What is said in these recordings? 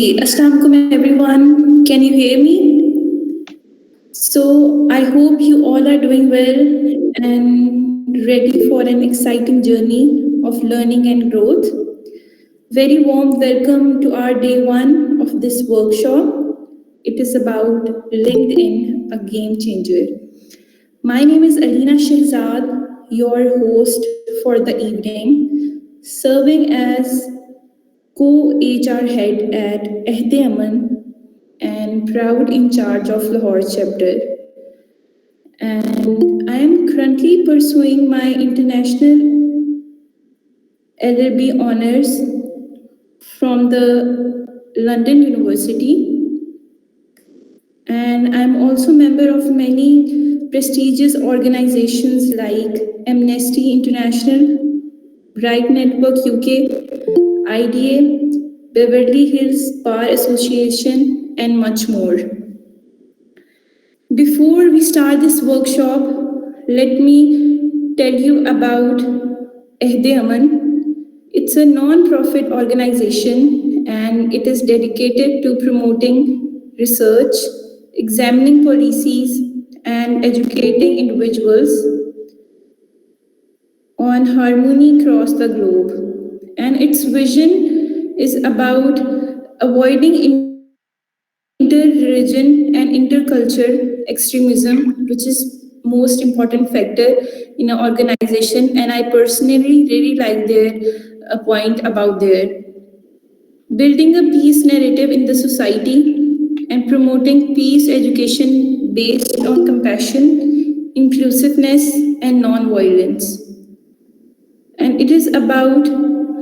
Assalamualaikum everyone. Can you hear me? So I hope you all are doing well and ready for an exciting journey of learning and growth. Very warm welcome to our day one of this workshop. It is about LinkedIn, a game changer. My name is Alina Shehzad, your host for the evening, serving as co-HR head at Ehde Aman and proud in charge of Lahore chapter. And I am currently pursuing my international LLB honors from the London University, and I'm also member of many prestigious organizations like Amnesty International, Bright Network UK, IDA, Beverly Hills Bar Association, and much more. Before we start this workshop, let me tell you about Ehde Aman. It's a non-profit organization and it is dedicated to promoting research, examining policies, and educating individuals on harmony across the globe. And its vision is about avoiding inter-religion and inter-culture extremism, which is most important factor in an organization. And I personally really like their point about their building a peace narrative in the society and promoting peace education based on compassion, inclusiveness, and non-violence. And it is about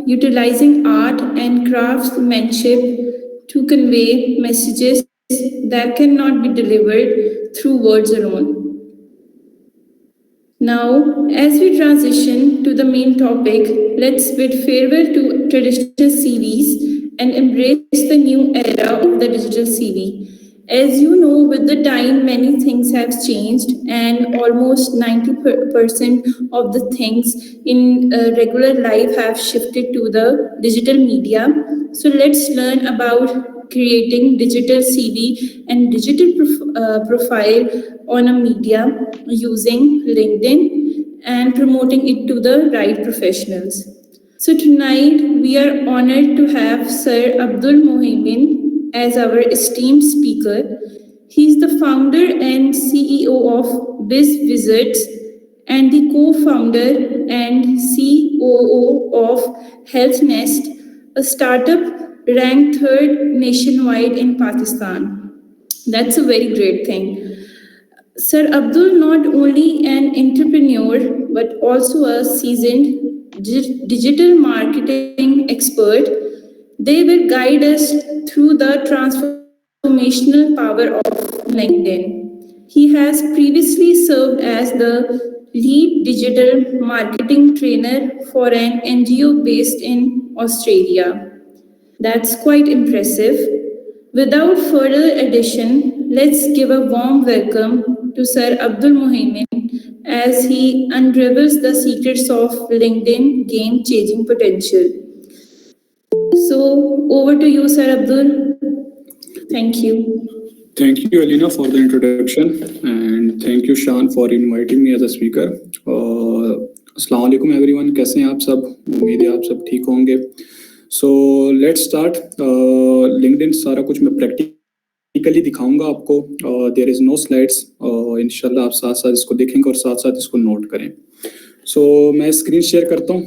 utilizing art and craftsmanship to convey messages that cannot be delivered through words alone. Now, as we transition to the main topic, let's bid farewell to traditional CVs and embrace the new era of the digital CV. As you know, with the time, many things have changed, and almost 90% of the things in regular life have shifted to the digital media. So let's learn about creating digital CV and digital profile on a media using LinkedIn and promoting it to the right professionals. So tonight we are honored to have Sir Abdul Mohimin as our esteemed speaker. He is the founder and CEO of BizWizards and the co-founder and COO of HealthNest, a startup ranked third nationwide in Pakistan. That's a very great thing. Sir Abdul not only an entrepreneur but also a seasoned digital marketing expert. They will guide us through the transformational power of LinkedIn. He has previously served as the lead digital marketing trainer for an NGO based in Australia. That's quite impressive. Without further addition, let's give a warm welcome to Sir Abdul Mohimin as he unravels the secrets of LinkedIn game changing potential. So, over to you, Sir Abdul. Thank you. Thank you, Alina, for the introduction, and thank you, Shan, for inviting me as a speaker. Assalamu alaikum, everyone. कैसे हैं आप सब? उम्मीद है आप सब ठीक होंगे. So let's start. LinkedIn सारा कुछ मैं प्रैक्टिकली दिखाऊंगा आपको. There is no slides. इंशाल्लाह आप साथ साथ इसको देखेंगे और साथ साथ इसको नोट करें. So मैं स्क्रीन शेयर करता हूँ.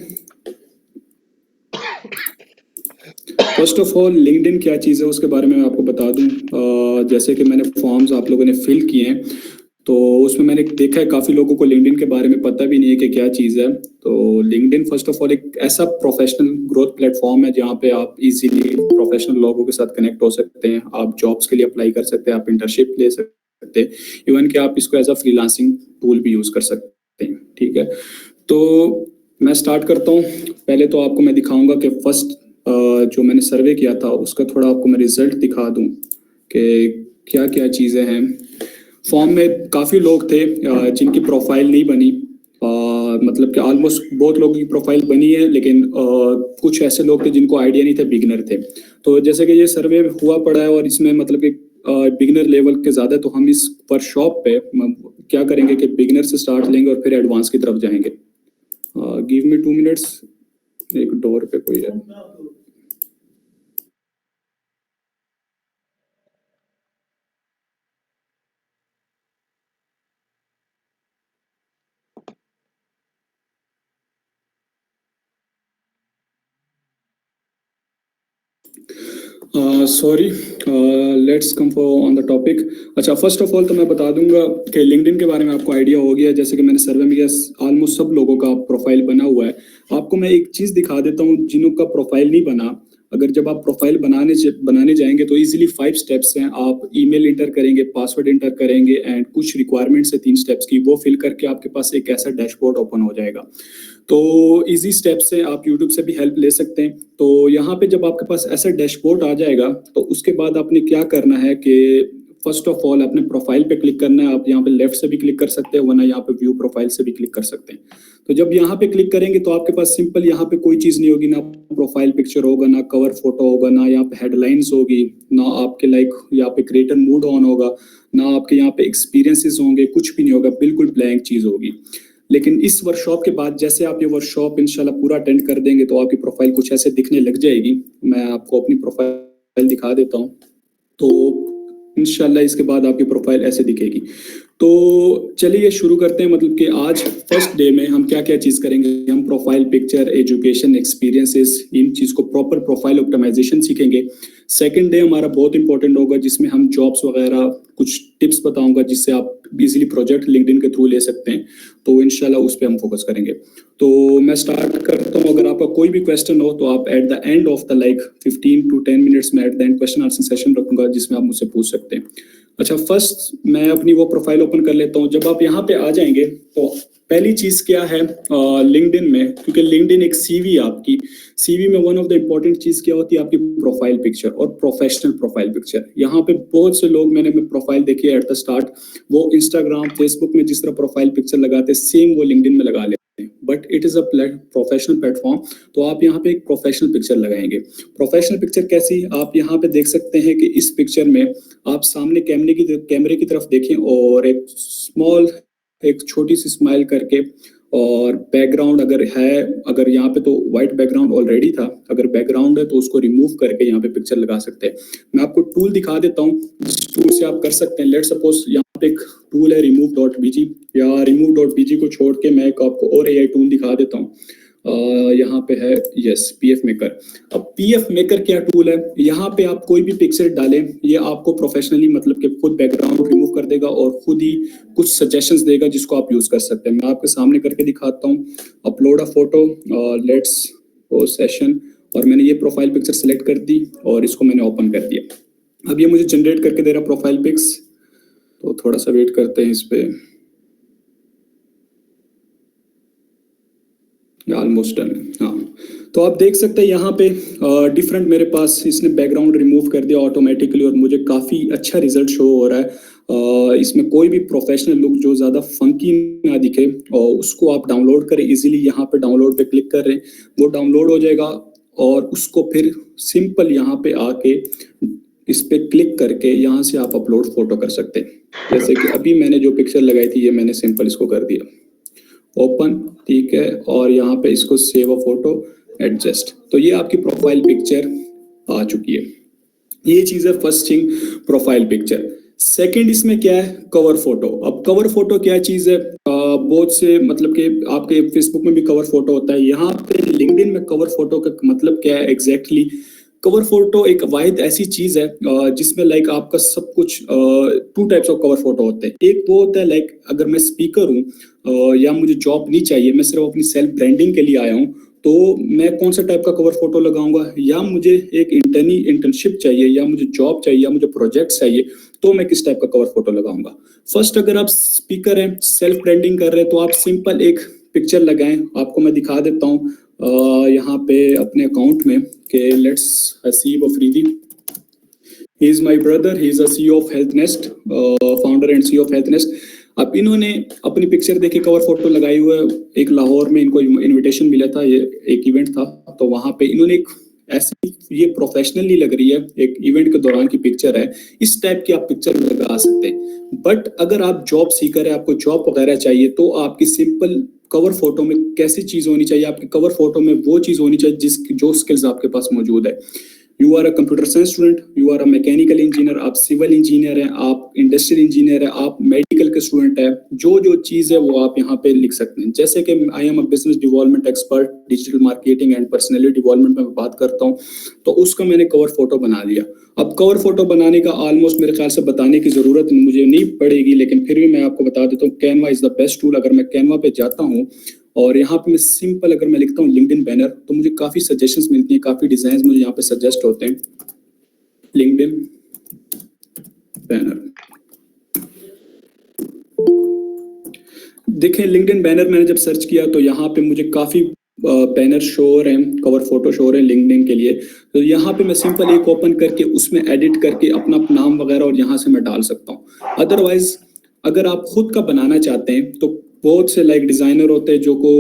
फर्स्ट ऑफ ऑल लिंक्डइन क्या चीज़ है उसके बारे में मैं आपको बता दूं. जैसे कि मैंने फॉर्म्स आप लोगों ने फिल किए हैं तो उसमें मैंने देखा है काफ़ी लोगों को लिंक्डइन के बारे में पता भी नहीं है कि क्या चीज़ है. तो लिंक्डइन फर्स्ट ऑफ ऑल एक ऐसा प्रोफेशनल ग्रोथ प्लेटफॉर्म है जहाँ पे आप इजीली प्रोफेशनल लोगों के साथ कनेक्ट हो सकते हैं. आप जॉब्स के लिए अप्लाई कर सकते हैं, आप इंटर्नशिप ले सकते हैं, इवन कि आप इसको एज अ फ्रीलांसिंग टूल भी यूज़ कर सकते हैं. ठीक है, तो मैं स्टार्ट करता हूँ. पहले तो आपको मैं दिखाऊँगा कि फर्स्ट जो मैंने सर्वे किया था उसका थोड़ा आपको मैं रिजल्ट दिखा दूं कि क्या क्या चीज़ें हैं. फॉर्म में काफ़ी लोग थे जिनकी प्रोफाइल नहीं बनी. मतलब कि ऑलमोस्ट बहुत लोगों की प्रोफाइल बनी है, लेकिन कुछ ऐसे लोग थे जिनको आइडिया नहीं था, बिगिनर थे। तो जैसे कि ये सर्वे हुआ पड़ा है और इसमें मतलब कि बिगिनर लेवल के ज़्यादा, तो हम इस वर्कशॉप पे क्या करेंगे कि बिगिनर से स्टार्ट लेंगे और फिर एडवांस की तरफ जाएंगे। गिव मी 2 मिनट्स, एक डोर पे कोई है। Sorry, let's come on the topic. अच्छा, फर्स्ट ऑफ ऑल तो मैं बता दूंगा कि लिंक्डइन के बारे में आपको आइडिया हो गया, जैसे कि मैंने सर्वे में किया, ऑलमोस्ट सब लोगों का प्रोफाइल बना हुआ है। आपको मैं एक चीज़ दिखा देता हूँ, जिन्हों का प्रोफाइल नहीं बना, अगर जब आप प्रोफाइल बनाने जाएंगे तो इजीली 5 स्टेप्स हैं। आप ईमेल इंटर करेंगे, पासवर्ड इंटर करेंगे एंड कुछ रिक्वायरमेंट्स है 3 स्टेप्स की, वो फिल करके आपके पास एक ऐसा डैशबोर्ड ओपन हो जाएगा। तो इजी स्टेप्स है, आप यूट्यूब से भी हेल्प ले सकते हैं। तो यहाँ पे जब आपके पास ऐसा डैशबोर्ड आ जाएगा तो उसके बाद आपने क्या करना है कि फर्स्ट ऑफ ऑल अपने प्रोफाइल पे क्लिक करना है। आप यहाँ पे लेफ्ट से भी क्लिक कर सकते हैं, वरना यहाँ पे व्यू प्रोफाइल से भी क्लिक कर सकते हैं। तो जब यहाँ पे क्लिक करेंगे तो आपके पास सिंपल यहाँ पे कोई चीज़ नहीं होगी, ना प्रोफाइल पिक्चर होगा, ना कवर फोटो होगा, ना यहाँ पे हेडलाइंस होगी, ना आपके यहाँ पे क्रिएटर मूड ऑन होगा, ना आपके यहाँ पे एक्सपीरियंसेस होंगे, कुछ भी नहीं होगा, बिल्कुल ब्लैंक चीज़ होगी। लेकिन इस वर्कशॉप के बाद जैसे आप ये वर्कशॉप इंशाल्लाह पूरा अटेंड कर देंगे तो आपकी प्रोफाइल कुछ ऐसे दिखने लग जाएगी। मैं आपको अपनी प्रोफाइल दिखा देता हूँ। तो इंशाल्लाह इसके बाद आपकी प्रोफाइल ऐसे दिखेगी। तो चलिए शुरू करते हैं। मतलब कि आज फर्स्ट डे में हम क्या क्या चीज़ करेंगे, हम प्रोफाइल पिक्चर, एजुकेशन, एक्सपीरियंसेस, इन चीज़ को प्रॉपर प्रोफाइल ऑप्टिमाइजेशन सीखेंगे। सेकंड डे हमारा बहुत इंपॉर्टेंट होगा, जिसमें हम जॉब्स वगैरह कुछ टिप्स बताऊंगा जिससे आप इजीली प्रोजेक्ट लिंक्डइन के थ्रू ले सकते हैं। तो इंशाल्लाह उस पर हम फोकस करेंगे। तो मैं स्टार्ट करता हूँ। अगर आपका कोई भी क्वेश्चन हो तो आप at the end of the 15 to 10 minutes में at the end question answer session रखूंगा, जिसमें आप मुझसे पूछ सकते हैं। अच्छा, फर्स्ट मैं अपनी वो प्रोफाइल ओपन कर लेता हूँ। जब आप यहाँ पे आ जाएंगे तो पहली चीज क्या है लिंक्डइन में, क्योंकि लिंक्डइन एक सीवी, आपकी सीवी में वन ऑफ द इम्पोर्टेंट चीज क्या होती है, आपकी प्रोफाइल पिक्चर और प्रोफेशनल प्रोफाइल पिक्चर। यहाँ पे बहुत से लोग मैंने प्रोफाइल देखी है एट द स्टार्ट, वो इंस्टाग्राम, फेसबुक में जिस तरह प्रोफाइल पिक्चर लगाते हैं सेम वो लिंक्डइन में लगा लेते हैं, but it is a professional platform. तो आप यहाँ पे एक प्रोफेशनल पिक्चर लगाएंगे। प्रोफेशनल पिक्चर कैसी, आप यहाँ पे देख सकते हैं कि इस पिक्चर में आप सामने कैमरे की तरफ देखें और एक छोटी सी स्माइल करके, और बैकग्राउंड अगर यहाँ पे तो व्हाइट बैकग्राउंड ऑलरेडी था, अगर बैकग्राउंड है तो उसको रिमूव करके यहाँ पे पिक्चर लगा सकते हैं। मैं आपको टूल दिखा देता हूँ, जिस टूल से आप कर सकते हैं। लेट सपोज यहाँ पे एक टूल है remove.bg, या remove.bg को छोड़ के मैं एक आपको और AI टूल दिखा देता हूँ। यहाँ पे है यस पीएफ मेकर। अब पीएफ मेकर क्या टूल है, यहाँ पे आप कोई भी पिक्चर डालें, ये आपको प्रोफेशनली मतलब कि खुद बैकग्राउंड रिमूव कर देगा और खुद ही कुछ सजेशंस देगा जिसको आप यूज कर सकते हैं। मैं आपके सामने करके दिखाता हूँ। Upload a photo, let's go session, और मैंने ये प्रोफाइल पिक्चर सेलेक्ट कर दी और इसको मैंने ओपन कर दिया। अब ये मुझे जनरेट करके दे रहा प्रोफाइल पिक्स, तो थोड़ा सा वेट करते हैं इस पे। Almost done. हाँ, तो आप देख सकते हैं यहाँ पे डिफरेंट मेरे पास इसने बैकग्राउंड रिमूव कर दिया ऑटोमेटिकली, और मुझे काफ़ी अच्छा रिजल्ट शो हो रहा है। इसमें कोई भी प्रोफेशनल लुक जो ज़्यादा फंकी ना दिखे, और उसको आप डाउनलोड करें इजीली। यहाँ पे डाउनलोड पे क्लिक कर रहे हैं, वो डाउनलोड हो जाएगा, और उसको फिर सिंपल यहाँ पे आके इस पे क्लिक करके यहाँ से आप अपलोड फोटो कर सकते हैं। जैसे कि अभी मैंने जो पिक्चर लगाई थी, ये मैंने सिंपल इसको कर दिया ओपन, ठीक है, और यहाँ पे इसको सेव अ फोटो, एडजस्ट। तो ये आपकी प्रोफाइल पिक्चर आ चुकी है। ये चीज है first thing, profile picture. Second इसमें क्या है, कवर फोटो। अब कवर फोटो क्या चीज है, बहुत से मतलब कि आपके फेसबुक में भी कवर फोटो होता है, यहाँ पे लिंक्डइन में कवर फोटो का मतलब क्या है एग्जैक्टली। कवर फोटो एक वाहिद ऐसी चीज है जिसमें आपका सब कुछ, 2 टाइप्स ऑफ कवर फोटो होते हैं। एक वो होता है अगर मैं स्पीकर हूँ या मुझे जॉब नहीं चाहिए, मैं सिर्फ अपनी सेल्फ ब्रांडिंग के लिए आया हूँ, तो मैं कौन सा टाइप का कवर फोटो लगाऊंगा, या मुझे एक इंटर्नशिप चाहिए, या मुझे जॉब चाहिए, या मुझे प्रोजेक्ट चाहिए, तो मैं किस टाइप का कवर फोटो लगाऊंगा। फर्स्ट, अगर आप स्पीकर हैं, सेल्फ ब्रांडिंग कर रहे हैं, तो आप सिंपल एक पिक्चर लगाएं। आपको मैं दिखा देता हूँ यहाँ पे अपने अकाउंट में कि let's Haseeb Afridi, he is my brother, he is a CEO of Health Nest, founder and CEO of Health Nest। अब इन्होंने अपनी पिक्चर देके कवर फोटो लगाई हुई है। एक लाहौर में इनको इनविटेशन मिला था, ये एक इवेंट था, तो वहां पे इन्होंने एक ऐसी, ये प्रोफेशनली लग रही है, एक इवेंट के दौरान की पिक्चर है, इस टाइप की आप पिक्चर लगा सकते हैं। बट अगर आप जॉब सीकर है, आपको जॉब वगैरह चाहिए, तो आपकी सिंपल कवर फोटो में कैसी चीज होनी चाहिए, आपकी कवर फोटो में वो चीज होनी चाहिए जो स्किल्स आपके पास मौजूद है। You are a computer science student, you are a mechanical engineer, आप सिविल इंजीनियर हैं, आप इंडस्ट्रियल इंजीनियर हैं, आप मेडिकल के स्टूडेंट हैं, जो जो चीज़ है वो आप यहाँ पे लिख सकते हैं। जैसे कि आई am a business development expert, digital marketing and personality development में बात करता हूँ, तो उसका मैंने कवर फोटो बना दिया। अब कवर फोटो बनाने का ऑलमोस्ट मेरे ख्याल से बताने की जरूरत मुझे नहीं पड़ेगी, लेकिन फिर भी मैं आपको बता देता हूँ, Canva is the best tool. अगर मैं कैनवा पे जाता हूँ और यहाँ पे मैं सिंपल अगर मैं लिखता हूँ लिंक्डइन बैनर, तो मुझे काफी सजेशंस मिलती हैं, काफी डिजाइन मुझे यहाँ पे सजेस्ट होते हैं। लिंक्डइन बैनर, देखें लिंक्डइन बैनर मैंने जब सर्च किया तो यहाँ पे मुझे काफी बैनर शो हो रहे हैं, कवर फोटो शो हो रहे हैं लिंक्डइन के लिए। तो यहाँ पे मैं सिंपल एक ओपन करके उसमें एडिट करके अपना नाम वगैरह और यहाँ से मैं डाल सकता हूँ। अदरवाइज अगर आप खुद का बनाना चाहते हैं तो बहुत से लाइक डिजाइनर होते हैं जो को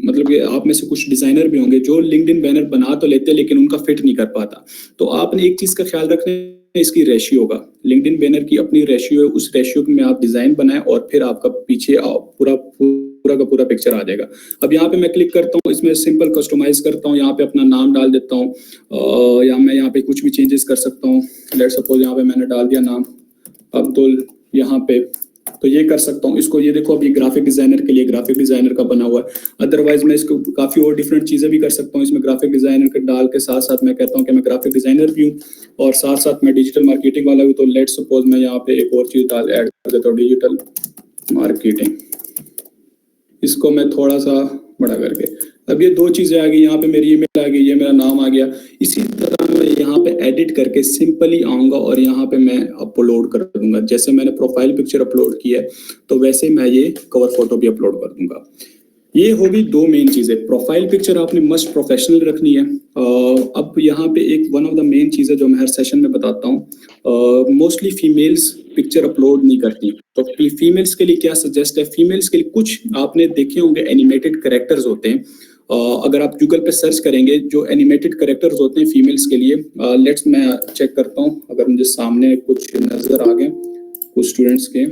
मतलब कि आप में से कुछ डिजाइनर भी होंगे जो लिंक्डइन बैनर बना तो लेते हैं लेकिन उनका फिट नहीं कर पाता। तो आपने एक चीज का ख्याल रखना है, इसकी रेशियो का, लिंक्डइन बैनर की अपनी रेशियो है, उस रेशियो में आप डिजाइन बनाएं और फिर आपका पीछे पूरा पूरा का पूरा पिक्चर आ जाएगा। अब यहाँ पे मैं क्लिक करता हूँ, इसमें सिंपल कस्टमाइज करता हूँ, यहाँ पे अपना नाम डाल देता हूँ, या मैं यहाँ पे कुछ भी चेंजेस कर सकता हूँ। लेट्स सपोज यहाँ पे मैंने डाल दिया नाम अब्दुल यहाँ पे, तो ये कर सकता हूँ इसको। ये देखो अभी ग्राफिक डिजाइनर के लिए ग्राफिक डिजाइनर का बना हुआ है। अदरवाइज मैं इसको काफी और डिफरेंट चीजें भी कर सकता हूँ इसमें। ग्राफिक डिजाइनर के डाल के साथ साथ मैं कहता हूँ कि मैं ग्राफिक डिजाइनर भी हूँ और साथ साथ मैं डिजिटल मार्केटिंग वाला भी। तो लेट्स सपोज मैं यहाँ पे एक और चीज डाल ऐड कर देता हूँ, डिजिटल मार्केटिंग। इसको मैं थोड़ा सा बड़ा करके, अब ये दो चीजें आ गई, यहाँ पे मेरी ईमेल आ गई, ये मेरा नाम आ गया। इसी तरह मैं यहाँ पे एडिट करके सिंपली आऊंगा और यहाँ पे मैं अपलोड कर दूंगा। जैसे मैंने प्रोफाइल पिक्चर अपलोड की है तो वैसे मैं ये कवर फोटो भी अपलोड कर दूंगा। ये होगी दो मेन चीजें। प्रोफाइल पिक्चर आपने मस्ट प्रोफेशनल रखनी है। अब यहाँ पे एक वन ऑफ द मेन चीजें जो मैं हर सेशन में बताता हूँ, मोस्टली फीमेल्स पिक्चर अपलोड नहीं करती, तो फीमेल्स के लिए क्या सजेस्ट है, फीमेल्स के लिए कुछ आपने देखे होंगे एनिमेटेड कैरेक्टर्स होते हैं। अगर आप गूगल पे सर्च करेंगे जो एनिमेटेड कैरेक्टर्स होते हैं फीमेल्स के लिए, लेट्स मैं चेक करता हूँ अगर मुझे सामने कुछ नजर आ गए कुछ स्टूडेंट्स के।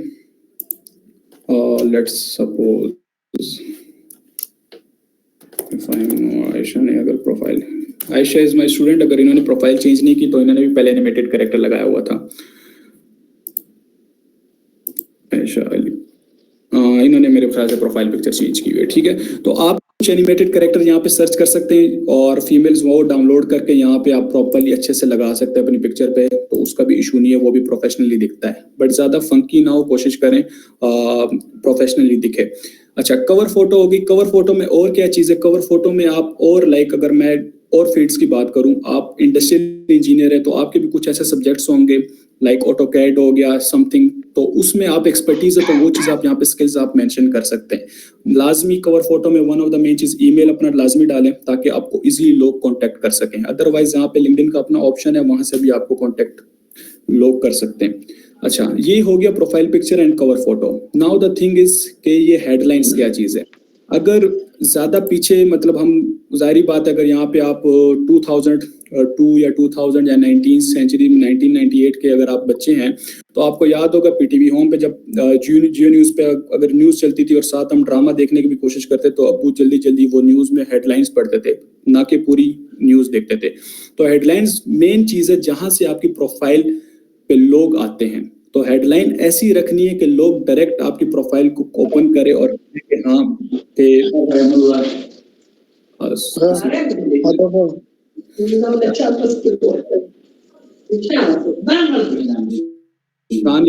लेट्स सपोज आयशा ने अगर profile, Ayesha is my student, अगर इन्होंने प्रोफाइल चेंज नहीं की तो इन्होंने भी पहले एनिमेटेड कैरेक्टर लगाया हुआ था। आयशा अली, इन्होंने मेरे ख्याल से प्रोफाइल पिक्चर चेंज की हुई है। ठीक है, तो आप कुछ एनिमेटेड कैरेक्टर यहाँ पे सर्च कर सकते हैं और फीमेल्स वो डाउनलोड करके यहाँ पे आप प्रॉपर्ली अच्छे से लगा सकते हैं अपनी पिक्चर पे, तो उसका भी इशू नहीं है, वो भी प्रोफेशनली दिखता है। बट ज्यादा फंकी ना हो, कोशिश करें प्रोफेशनली दिखे। अच्छा, कवर फोटो होगी। कवर फोटो में और क्या चीज है, कवर फोटो में आप और लाइक अगर मैं और फील्ड्स की बात करूं, आप इंडस्ट्रियल इंजीनियर है तो आपके भी कुछ ऐसे सब्जेक्ट्स होंगे लाइक ऑटोकैड हो गया समथिंग, तो उसमें आप एक्सपर्टीज है तो वो चीज आप यहाँ पे स्किल्स आप मेंशन कर सकते हैं। लाजमी कवर फोटो में वन ऑफ द मेन चीज ईमेल अपना लाजमी डालें ताकि आपको इजीली लोग कांटेक्ट कर सकें। अदरवाइज यहाँ पे लिंक्डइन का अपना ऑप्शन है, वहां से भी आपको कांटेक्ट लोग कर सकते हैं। अच्छा, ये हो गया profile picture and cover photo. Now the thing is कि ये हेडलाइंस क्या चीज है। अगर ज्यादा पीछे मतलब हम जाहिर बात है अगर यहाँ पे आप 2002 या 2000 या 19 सेंचुरी में 1998 के अगर आप बच्चे हैं तो आपको याद होगा पीटीवी होम पे जब जियो न्यूज पे अगर न्यूज चलती थी और साथ हम ड्रामा देखने की भी कोशिश करते तो अब्बू जल्दी जल्दी वो न्यूज में हेडलाइंस पढ़ते थे, ना कि पूरी न्यूज देखते थे। तो हेडलाइंस मेन चीज है जहां से आपकी प्रोफाइल पे लोग आते हैं। तो हेडलाइन ऐसी रखनी है कि लोग डायरेक्ट आपकी प्रोफाइल को ओपन करें और कि हाँ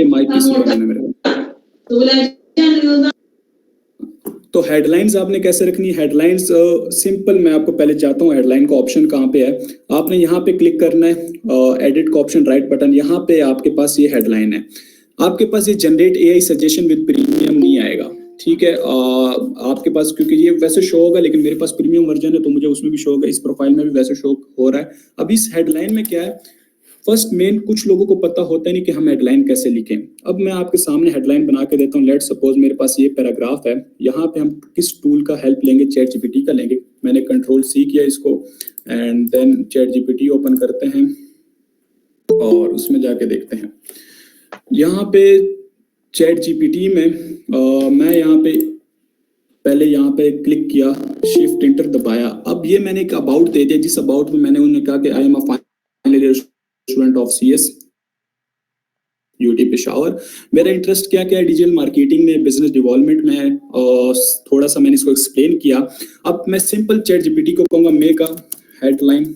माइक तो हेडलाइंस आपने कैसे रखनी है। हेडलाइंस सिंपल, मैं आपको पहले जाता हूँ हेडलाइन का ऑप्शन कहाँ पे है। आपने यहाँ पे क्लिक करना है, एडिट का ऑप्शन राइट बटन, यहाँ पे आपके पास ये हेडलाइन है। आपके पास ये generate AI suggestion with premium नहीं आएगा, ठीक है। आपके पास क्योंकि ये वैसे शो होगा लेकिन मेरे पास प्रीमियम वर्जन है तो मुझे उसमें भी शो होगा, इस प्रोफाइल में भी वैसे शो हो रहा है। अब इस हेडलाइन में क्या है, फर्स्ट मेन कुछ लोगों को पता होता नहीं कि हम हेडलाइन कैसे लिखें। अब मैं आपके सामने हेडलाइन बना के देता हूँ। लेट सपोज मेरे पास ये पैराग्राफ है, यहाँ पे हम किस टूल का हेल्प लेंगे, चैट जीपीटी का लेंगे। मैंने कंट्रोल सी किया इसको and then ChatGPT open करते हैं और उसमें जाके देखते हैं। यहाँ पे चैट जीपीटी में मैं यहाँ पे पहले यहाँ पे क्लिक किया, शिफ्ट इंटर दबाया। अब ये मैंने एक अबाउट दे दिया, जिस अबाउट में मैंने उन्हें कहा कि आई am a final year student of CS UT Peshawar. मेरा इंटरेस्ट क्या क्या है, डिजिटल मार्केटिंग में, बिजनेस डेवलपमेंट में है और थोड़ा सा मैंने इसको एक्सप्लेन किया। अब मैं सिंपल चैट जीपीटी को कहूंगा मेक अ हेडलाइन।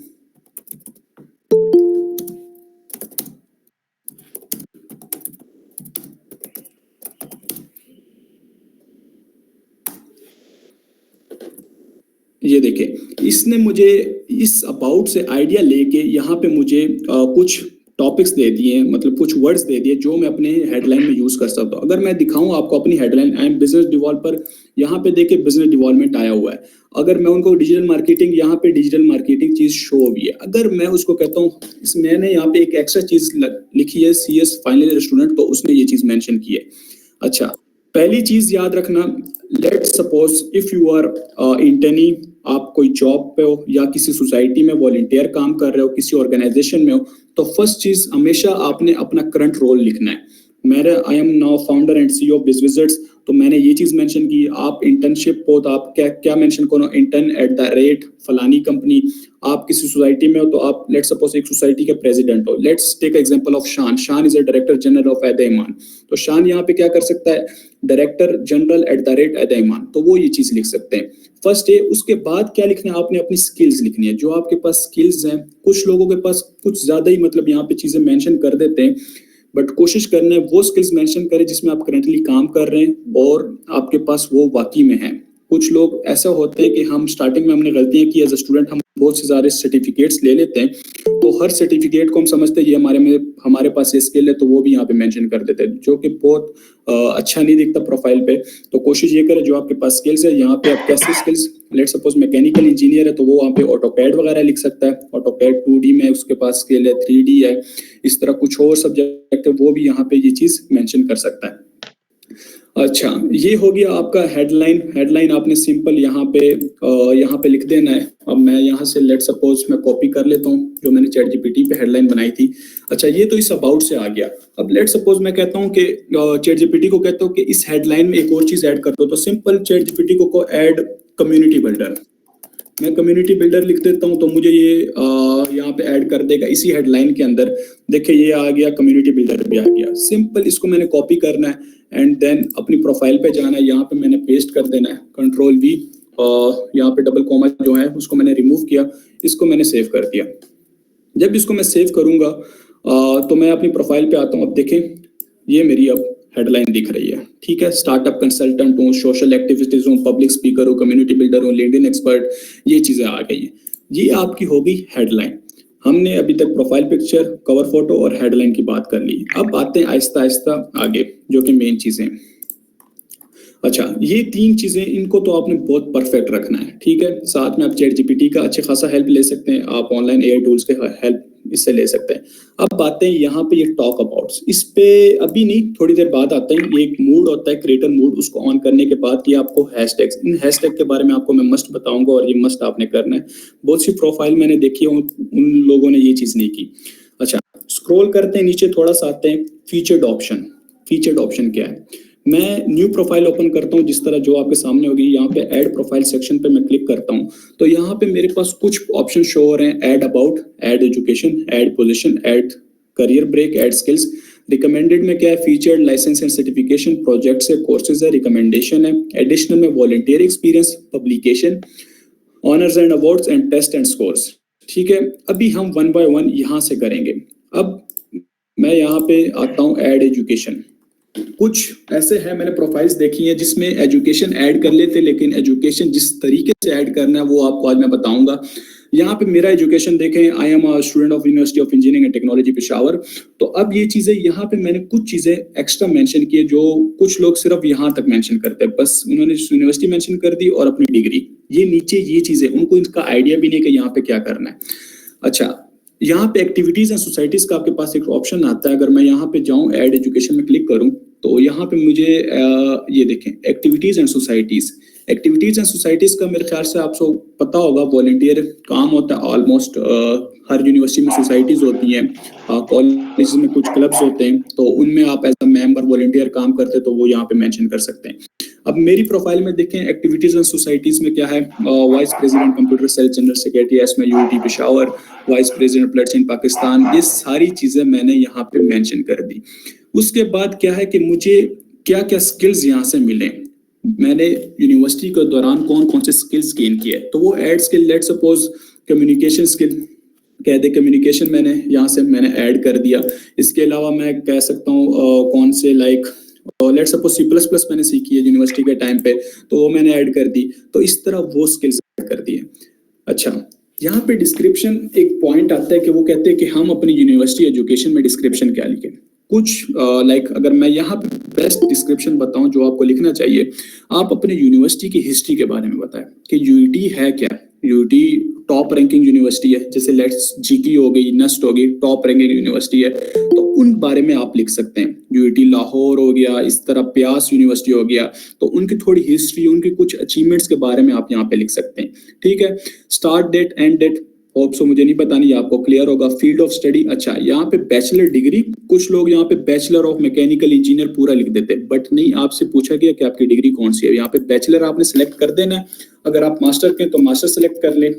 ये देखें, इसने मुझे इस अबाउट से आइडिया लेके यहाँ पे मुझे कुछ टॉपिक्स दे दिए, मतलब कुछ वर्ड्स दे दिए जो मैं अपने हेडलाइन में यूज कर सकता हूँ। अगर मैं दिखाऊं आपको अपनी headline, I am business developer, यहाँ पे देखे बिजनेस डेवलपमेंट आया हुआ है। अगर मैं उनको डिजिटल मार्केटिंग, यहाँ पे डिजिटल मार्केटिंग चीज शो हुई है। अगर मैं उसको कहता हूँ, मैंने यहाँ पे एक एक्स्ट्रा चीज लिखी है सीएस फाइनल ईयर स्टूडेंट, तो उसने ये चीज मेंशन की है। अच्छा, पहली चीज याद रखना, let suppose if you are internee, आप कोई जॉब पे हो या किसी सोसाइटी में वॉलंटियर काम कर रहे हो, किसी ऑर्गेनाइजेशन में हो, तो फर्स्ट चीज हमेशा आपने अपना करंट रोल लिखना है। मेरा I am now founder and CEO of Bizvisits, तो मैंने ये चीज मेंशन की। आप इंटर्नशिप हो तो आप क्या क्या मेंशन करो, इंटर्न एट द रेट फलानी कंपनी। आप किसी सोसाइटी में हो तो आप लेट सपोज एक सोसाइटी के प्रेसिडेंट हो। Let's take example of Shaan. Shaan is a director general of एद-ए-ईमान, तो शान यहाँ पे क्या कर सकता है, director general at the rate एद-ए-ईमान, तो वो ये चीज लिख सकते हैं। फर्स्ट है, उसके बाद क्या लिखना है, आपने अपनी स्किल्स लिखनी है, जो आपके पास स्किल्स हैं। कुछ लोगों के पास कुछ ज्यादा ही मतलब यहाँ पे चीजें मेंशन कर देते हैं, बट कोशिश करना है वो स्किल्स मेंशन करें जिसमें आप करंटली काम कर रहे हैं और आपके पास वो वाकई में है। कुछ लोग ऐसा होते हैं कि हम स्टार्टिंग में हमने गलतियां की, एज अ स्टूडेंट हम बहुत से सारे सर्टिफिकेट्स ले लेते हैं, तो हर सर्टिफिकेट को हम समझते हैं ये हमारे पास ये स्किल है, तो वो भी यहाँ पे मेंशन कर देते हैं, जो कि बहुत अच्छा नहीं दिखता प्रोफाइल पे। तो कोशिश ये करें जो आपके पास स्किल्स है, यहाँ पे आप कैसे skills, let suppose mechanical engineer है तो वो वहाँ पे ऑटोकैड वगैरह लिख सकता है, ऑटोकैड 2D में उसके पास स्किल है, 3D है, इस तरह कुछ और सब्जेक्ट है वो भी यहाँ पे ये चीज मेंशन कर सकता है। अच्छा, ये हो गया आपका हेडलाइन। हेडलाइन आपने सिंपल यहाँ पे लिख देना है। अब मैं यहाँ से लेट सपोज मैं कॉपी कर लेता हूँ जो मैंने चैट जीपीटी पे हेडलाइन बनाई थी। अच्छा, ये तो इस अबाउट से आ गया। अब लेट सपोज मैं कहता हूँ कि चैट जीपीटी को कहता हूँ कि इस हेडलाइन में एक और चीज ऐड कर दो, तो सिंपल चैट जीपीटी को ऐड कम्युनिटी बिल्डर। मैं कम्युनिटी बिल्डर लिख देता हूँ तो मुझे ये यहाँ पे ऐड कर देगा इसी हेडलाइन के अंदर। देखिए ये आ गया, कम्युनिटी बिल्डर भी आ गया। सिंपल इसको मैंने कॉपी करना है एंड देन अपनी प्रोफाइल पे जाना है, यहाँ पे मैंने पेस्ट कर देना है, कंट्रोल V, यहाँ पे डबल कॉमा जो है उसको मैंने रिमूव किया, इसको मैंने सेव कर दिया। जब इसको मैं सेव करूंगा तो मैं अपनी प्रोफाइल पे आता हूँ। अब देखें ये मेरी अब हेडलाइन दिख रही है, ठीक है। स्टार्टअप कंसल्टेंट हूँ, सोशल एक्टिविटीज हूँ, पब्लिक स्पीकर हूँ, कम्युनिटी बिल्डर हूँ, लिंक्डइन एक्सपर्ट, ये चीजें आ गई हैं। ये आपकी होगी हेडलाइन। हमने अभी तक प्रोफाइल पिक्चर, कवर फोटो और हेडलाइन की बात कर ली। अब आते हैं आहिस्ता आहिस्ता आगे, जो कि मेन चीजें। अच्छा, ये 3 चीजें, इनको तो आपने बहुत परफेक्ट रखना है, ठीक है। साथ में आप चैट जीपीटी का अच्छे खासा हेल्प ले सकते हैं, आप ऑनलाइन एआई टूल्स के हेल्प इससे ले सकते हैं। अब बातें यहाँ पे ये टॉक अबाउट्स, इस पे अभी नहीं, थोड़ी देर बाद आते हैं। ये एक मूड होता है, क्रिएटर मूड, उसको ऑन करने के बाद ये आपको हैशटैग्स, इन हैशटैग के बारे में आपको मैं मस्ट बताऊंगा और ये मस्ट आपने करना है। बहुत सी प्रोफाइल मैंने देखी है उन लोगों ने ये चीज नहीं की। अच्छा, स्क्रॉल करते हैं नीचे थोड़ा सा, आते हैं फीचर्ड ऑप्शन। फीचर्ड ऑप्शन क्या है, मैं न्यू प्रोफाइल ओपन करता हूं, जिस तरह जो आपके सामने होगी। यहाँ पे ऐड प्रोफाइल सेक्शन पे मैं क्लिक करता हूं, तो यहाँ पे मेरे पास कुछ ऑप्शन शो हो रहे हैं। Add about, add education, add position, add career break, add skills. Recommended में क्या है, featured, licence and certification, projects है, कोर्सेज है, रिकमेंडेशन है। एडिशनल में volunteer experience, publication, honours and awards and test and scores, ठीक है। अभी हम 1 बाय 1 यहाँ से करेंगे। अब मैं यहाँ पे आता हूँ, ऐड एजुकेशन। कुछ ऐसे है, मैंने प्रोफाइल्स देखी है जिसमें एजुकेशन ऐड कर लेते, लेकिन एजुकेशन जिस तरीके से ऐड करना है वो आपको आज मैं बताऊंगा। यहाँ पे मेरा एजुकेशन देखें, आई am a student of university of engineering and technology Peshawar. तो अब ये चीजें यहाँ पे मैंने कुछ चीजें एक्स्ट्रा मेंशन की है जो कुछ लोग सिर्फ यहाँ तक मेंशन करते हैं, बस उन्होंने यूनिवर्सिटी मेंशन कर दी और अपनी डिग्री। ये नीचे ये चीजें, उनको इनका आइडिया भी नहीं कि यहाँ पे क्या करना है। अच्छा, यहाँ पे एक्टिविटीज एंड सोसाइटीज का आपके पास एक ऑप्शन आता है। अगर मैं यहाँ पे जाऊँ ऐड एजुकेशन में क्लिक करूँ तो यहाँ पे मुझे ये देखें activities and societies. Activities and societies का मेरे ख्याल से आपको पता होगा वॉलंटियर काम होता है ऑलमोस्ट हर यूनिवर्सिटी में सोसाइटीज होती हैं, कॉलेज में कुछ क्लब्स होते हैं, तो उनमें आप एज अ मेंबर वॉलंटियर काम करते हैं तो वो यहाँ पे मेंशन कर सकते हैं। अब मेरी प्रोफाइल में देखें एक्टिविटीज एंड सोसाइटीज में क्या है, vice president computer cell general secretary एसमे UT Peshawar, vice president blood chain Pakistan, ये सारी चीजें मैंने यहाँ पे मेंशन कर दी। उसके बाद क्या है कि मुझे क्या क्या स्किल्स यहाँ से मिले, मैंने यूनिवर्सिटी के दौरान कौन कौन से स्किल्स गेन किए, तो वो add skill let suppose communication skill कह दे, कम्युनिकेशन मैंने यहाँ से मैंने ऐड कर दिया। इसके अलावा मैं कह सकता हूँ कौन से लाइक लेट सपोज C++ मैंने सीखी है यूनिवर्सिटी के टाइम पे, तो वो मैंने ऐड कर दी। तो इस तरह वो स्किल्स ऐड कर दिए। अच्छा, यहाँ पे डिस्क्रिप्शन एक पॉइंट आता है कि वो कहते हैं कि हम अपनी यूनिवर्सिटी एजुकेशन में डिस्क्रिप्शन क्या लिखें। कुछ लाइक अगर मैं यहाँ पे बेस्ट डिस्क्रिप्शन बताऊं जो आपको लिखना चाहिए, आप अपने यूनिवर्सिटी की हिस्ट्री के बारे में बताएं कि यूटी है क्या। यूटी टॉप रैंकिंग यूनिवर्सिटी है, जैसे लेट्स जीकी हो गई, नस्ट हो गई, टॉप रैंकिंग यूनिवर्सिटी है, तो उन बारे में आप लिख सकते हैं। यूटी लाहौर हो गया, इस तरह प्यास यूनिवर्सिटी हो गया, तो उनकी थोड़ी हिस्ट्री, उनके कुछ अचीवमेंट्स के बारे में आप यहाँ पे लिख सकते हैं। ठीक है, start date end date hope so मुझे नहीं पता नहीं, आपको क्लियर होगा। फील्ड ऑफ स्टडी, अच्छा यहाँ पे बैचलर डिग्री, कुछ लोग यहाँ पे बैचलर ऑफ मैकेनिकल इंजीनियर पूरा लिख देते हैं, बट नहीं, आपसे पूछा गया कि आपकी डिग्री कौन सी है। यहाँ पे बैचलर आपने सिलेक्ट कर देना है, अगर आप मास्टर के तो मास्टर सिलेक्ट कर ले।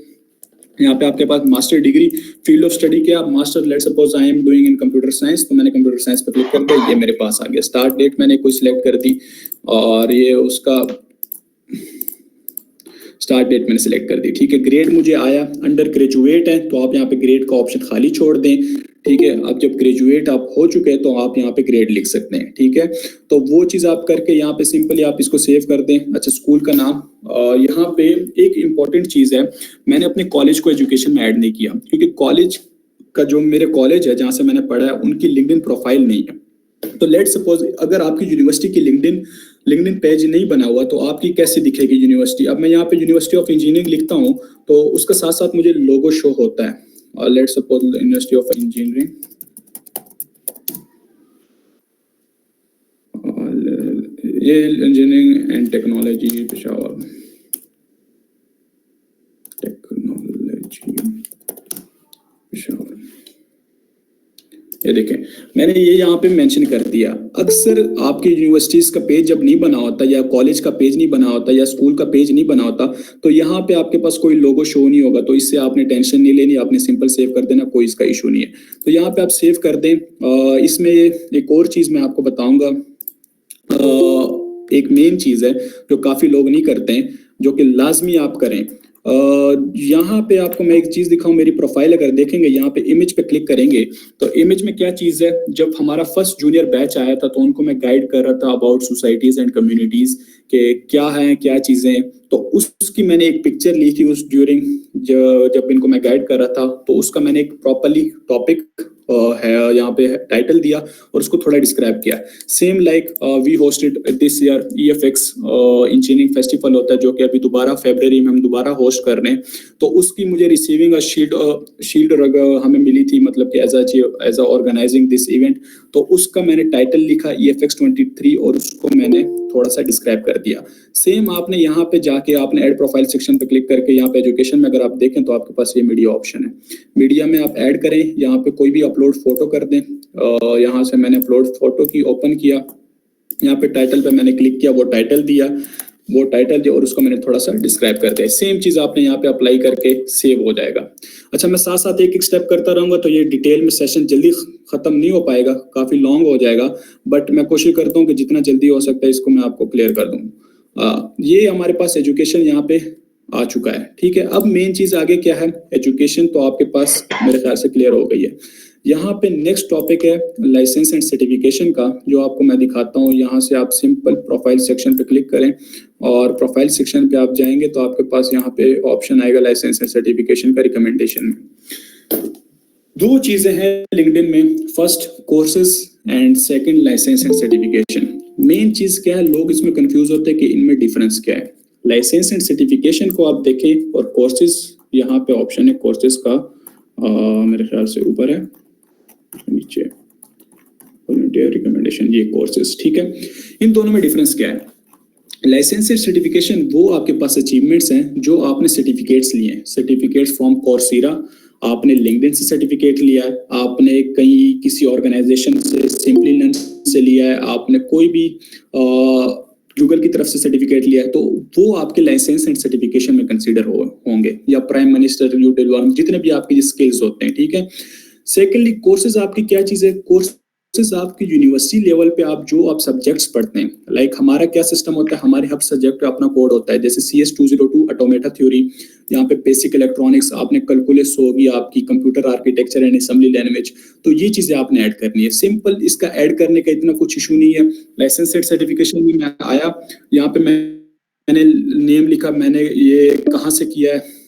यहाँ पे आपके पास master degree, field of study क्या, master let suppose I am doing in computer science, तो मैंने कंप्यूटर साइंस पे क्लिक कर दिया, ये मेरे पास आ गया। स्टार्ट डेट मैंने कोई सिलेक्ट कर दी और ये उसका स्टार्ट डेट मैंने सिलेक्ट कर दी। ठीक है, ग्रेड मुझे आया अंडर ग्रेजुएट है, तो आप यहाँ पे ग्रेड का ऑप्शन खाली छोड़ दें। ठीक है, अब जब ग्रेजुएट आप हो चुके हैं तो आप यहाँ पे ग्रेड लिख सकते हैं। ठीक है, तो वो चीज आप करके यहाँ पे सिंपली आप इसको सेव कर दें। अच्छा, स्कूल का नाम, यहाँ पे एक इम्पॉर्टेंट चीज है, मैंने अपने कॉलेज को एजुकेशन में ऐड नहीं किया, क्योंकि कॉलेज का जो मेरे कॉलेज है जहाँ से मैंने पढ़ा है उनकी लिंक्डइन प्रोफाइल नहीं है। तो लेट सपोज अगर आपकी यूनिवर्सिटी की लिंक्डइन पेज नहीं बना हुआ तो आपकी कैसे दिखेगी यूनिवर्सिटी। अब मैं यहाँ पे यूनिवर्सिटी ऑफ इंजीनियरिंग लिखता हूँ तो उसका साथ साथ मुझे लोगो शो होता है, और let suppose university of engineering, ये इंजीनियरिंग एंड टेक्नोलॉजी पेशावर, ये देखें मैंने ये यहाँ पे मेंशन कर दिया। अक्सर आपकी यूनिवर्सिटीज का पेज जब नहीं बना होता, या कॉलेज का पेज नहीं बना होता, या स्कूल का पेज नहीं बना होता, तो यहाँ पे आपके पास कोई लोगो शो नहीं होगा। तो इससे आपने टेंशन नहीं लेनी, आपने सिंपल सेव कर देना, कोई इसका इशू नहीं है। तो यहाँ पे आप सेव कर दें। इसमें एक और चीज मैं आपको बताऊंगा, एक मेन चीज है जो काफी लोग नहीं करते हैं, जो कि लाजमी आप करें। यहाँ पे आपको मैं एक चीज दिखाऊं, मेरी प्रोफाइल अगर देखेंगे यहाँ पे इमेज पे क्लिक करेंगे तो इमेज में क्या चीज है, जब हमारा फर्स्ट जूनियर बैच आया था तो उनको मैं गाइड कर रहा था अबाउट सोसाइटीज एंड कम्युनिटीज के क्या है क्या चीजें, तो उसकी मैंने एक पिक्चर ली थी उस ड्यूरिंग जब इनको मैं गाइड कर रहा था, तो उसका मैंने एक प्रॉपरली टॉपिक है यहाँ पे टाइटल दिया और उसको थोड़ा डिस्क्राइब किया। Same like we hosted this year EFX engineering festival होता है, जो कि अभी दोबारा फरवरी में हम दोबारा होस्ट कर रहे हैं, तो उसकी मुझे रिसीविंग शील्ड हमें मिली थी, मतलब कि as a organising this event, तो उसका मैंने टाइटल लिखा EFX 23 और उसको मैंने थोड़ा सा डिस्क्राइब कर दिया। सेम आपने यहाँ पे जाके आपने ऐड प्रोफाइल सेक्शन पे क्लिक करके यहाँ पे एजुकेशन में अगर आप देखें तो आपके पास ये मीडिया ऑप्शन है, मीडिया में आप ऐड करें, यहाँ पे कोई भी अपलोड फोटो कर दें। यहाँ से मैंने अपलोड फोटो की ओपन किया, यहाँ पे टाइटल पे मैंने क्लिक किया, वो टाइटल दिया और उसको मैंने थोड़ा सा डिस्क्राइब कर दिया। सेम चीज आपने यहाँ पे अप्लाई करके सेव हो जाएगा। अच्छा, मैं साथ साथ एक स्टेप करता रहूंगा तो ये डिटेल में सेशन जल्दी खत्म नहीं हो पाएगा, काफी लॉन्ग हो जाएगा, बट मैं कोशिश करता हूँ कि जितना जल्दी हो सकता है इसको मैं आपको क्लियर कर दूँ। ये हमारे पास एजुकेशन यहाँ पे आ चुका है। ठीक है, अब मेन चीज आगे क्या है, एजुकेशन तो आपके पास मेरे ख्याल से क्लियर हो गई है। यहाँ पे नेक्स्ट टॉपिक है लाइसेंस एंड सर्टिफिकेशन का, जो आपको मैं दिखाता हूँ। यहाँ से आप सिंपल प्रोफाइल सेक्शन पे क्लिक करें और प्रोफाइल सेक्शन पे आप जाएंगे तो आपके पास यहाँ पे ऑप्शन आएगा लाइसेंस एंड सर्टिफिकेशन का रिकमेंडेशन में। दो चीजें हैं लिंक्डइन में, first courses and second licence and certification. Main चीज क्या है, लोग इसमें कंफ्यूज होते हैं कि इनमें डिफरेंस क्या है। लाइसेंस एंड सर्टिफिकेशन को आप देखें और कोर्सेज, यहाँ पे ऑप्शन है कोर्सेज का, मेरे ख्याल से ऊपर है, नीचे रिकमेंडेशन, ये कोर्सेज, ठीक है। इन दोनों में डिफरेंस क्या है? लाइसेंस सर्टिफिकेशन वो आपके पास अचीवमेंट्स हैं जो आपने सर्टिफिकेट्स लिए हैं, सर्टिफिकेट्स फ्रॉम कोर्सेरा, आपने लिंक्डइन से सर्टिफिकेट लिया है, आपने कहीं किसी ऑर्गेनाइजेशन से, सिंपली लर्न से लिया है, आपने कोई भी गूगल की तरफ से सर्टिफिकेट लिया है, तो वो आपके लाइसेंस एंड सर्टिफिकेशन में कंसीडर होंगे, या प्राइम मिनिस्टर यूटिल, जितने भी आपके स्किल्स होते हैं, ठीक है। सेकेंडली कोर्सेज आपकी क्या चीज है? कोर्सेज आपकी यूनिवर्सिटी लेवल पे आप जो आप सब्जेक्ट्स पढ़ते हैं, लाइक हमारा क्या सिस्टम होता है, हमारे हर सब्जेक्ट पे अपना कोड होता है, जैसे CS 202 ऑटोमेटा थ्योरी, यहाँ पे बेसिक इलेक्ट्रॉनिक्स, आपने कैलकुलस होगी, आपकी computer architecture and assembly language, तो ये चीजें आपने ऐड करनी है। सिंपल, इसका ऐड करने का इतना कुछ इशू नहीं है। लाइसेंस सर्टिफिकेशन में मैं आया, यहाँ पे मैंने नेम लिखा, मैंने ये कहाँ से किया है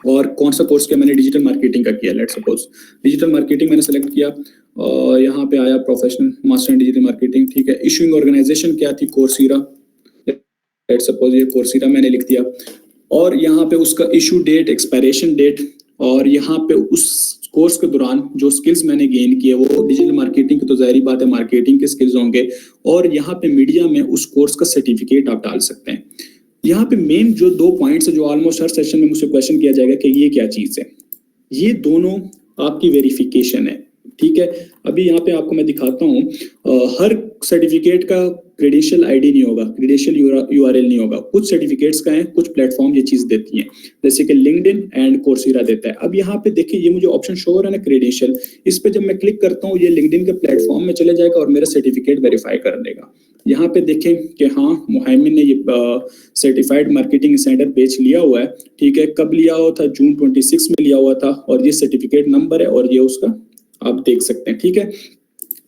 और कौन सा कोर्स किया, मैंने डिजिटल मार्केटिंग का किया, लेट्स सपोज डिजिटल मार्केटिंग मैंने सेलेक्ट किया, और यहाँ पे आया professional master in digital marketing, ठीक है। इशूइंग ऑर्गेनाइजेशन क्या थी? कोर्सेरा, लेट्स सपोज ये कोर्सेरा मैंने लिख दिया, और यहाँ पे उसका इशू डेट, एक्सपायरेशन डेट, और यहाँ पे उस कोर्स के दौरान जो स्किल्स मैंने गेन किए वो डिजिटल मार्केटिंग की, तो जाहिर बात है मार्केटिंग के स्किल्स होंगे, और यहाँ पे मीडिया में उस कोर्स का सर्टिफिकेट आप डाल सकते हैं। यहाँ पे मेन जो 2 पॉइंट्स है जो ऑलमोस्ट हर सेशन में मुझसे क्वेश्चन किया जाएगा कि ये क्या चीज है, ये दोनों आपकी वेरिफिकेशन है, ठीक है। अभी यहाँ पे आपको मैं दिखाता हूँ, हर सर्टिफिकेट का क्रेडेंशियल आईडी नहीं होगा, क्रेडेंशियल यूआरएल नहीं होगा, कुछ सर्टिफिकेट्स का है, कुछ प्लेटफॉर्म ये चीज देती हैं, जैसे कि लिंक्डइन एंड कोर्सेरा देता है। अब यहाँ पे देखिए, ये मुझे ऑप्शन शो हो रहा है ना, क्रेडेंशियल, इस पे जब मैं क्लिक करता हूँ ये लिंक्डइन के प्लेटफॉर्म में चले जाएगा और मेरा सर्टिफिकेट वेरीफाई कर देगा। यहाँ पे देखें कि हाँ, मुहाइमिन ने ये सर्टिफाइड मार्केटिंग इंसाइडर पेज लिया हुआ है, ठीक है। कब लिया हुआ था? जून 26 में लिया हुआ था, और ये सर्टिफिकेट नंबर है, और ये उसका आप देख सकते हैं, ठीक है।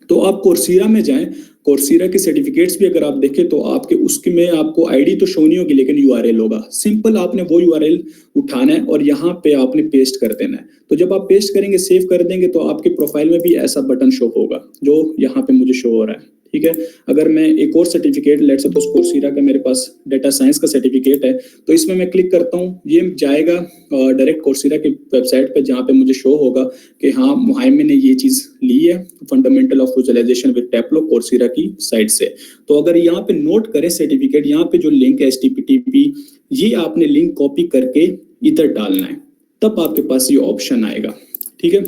तो आप कोर्सेरा में जाएं, कोर्सेरा के सर्टिफिकेट्स भी अगर आप देखें तो आपके उसके में आपको आईडी तो शो नहीं होगी, लेकिन यूआरएल होगा। सिंपल आपने वो यूआरएल उठाना है और यहाँ पे आपने पेस्ट कर देना है। तो जब आप पेस्ट करेंगे, सेव कर देंगे, तो आपके प्रोफाइल में भी ऐसा बटन शो होगा जो यहाँ पे मुझे शो हो रहा है, ठीक है। अगर मैं एक और सर्टिफिकेट, लेट्स सपोज कोर्सेरा का मेरे पास डेटा साइंस का सर्टिफिकेट है, तो इसमें मैं क्लिक करता हूँ, ये जाएगा डायरेक्ट कोर्सेरा की वेबसाइट पे, जहाँ पे मुझे शो होगा कि हाँ, मुहाइमिन ने ये चीज ली है, fundamental of visualisation with Tableau, Coursera की साइट से। तो अगर यहाँ पे नोट करें सर्टिफिकेट, यहाँ पे जो लिंक है HTTP, ये आपने लिंक कॉपी करके इधर डालना है, तब आपके पास ये ऑप्शन आएगा, ठीक है।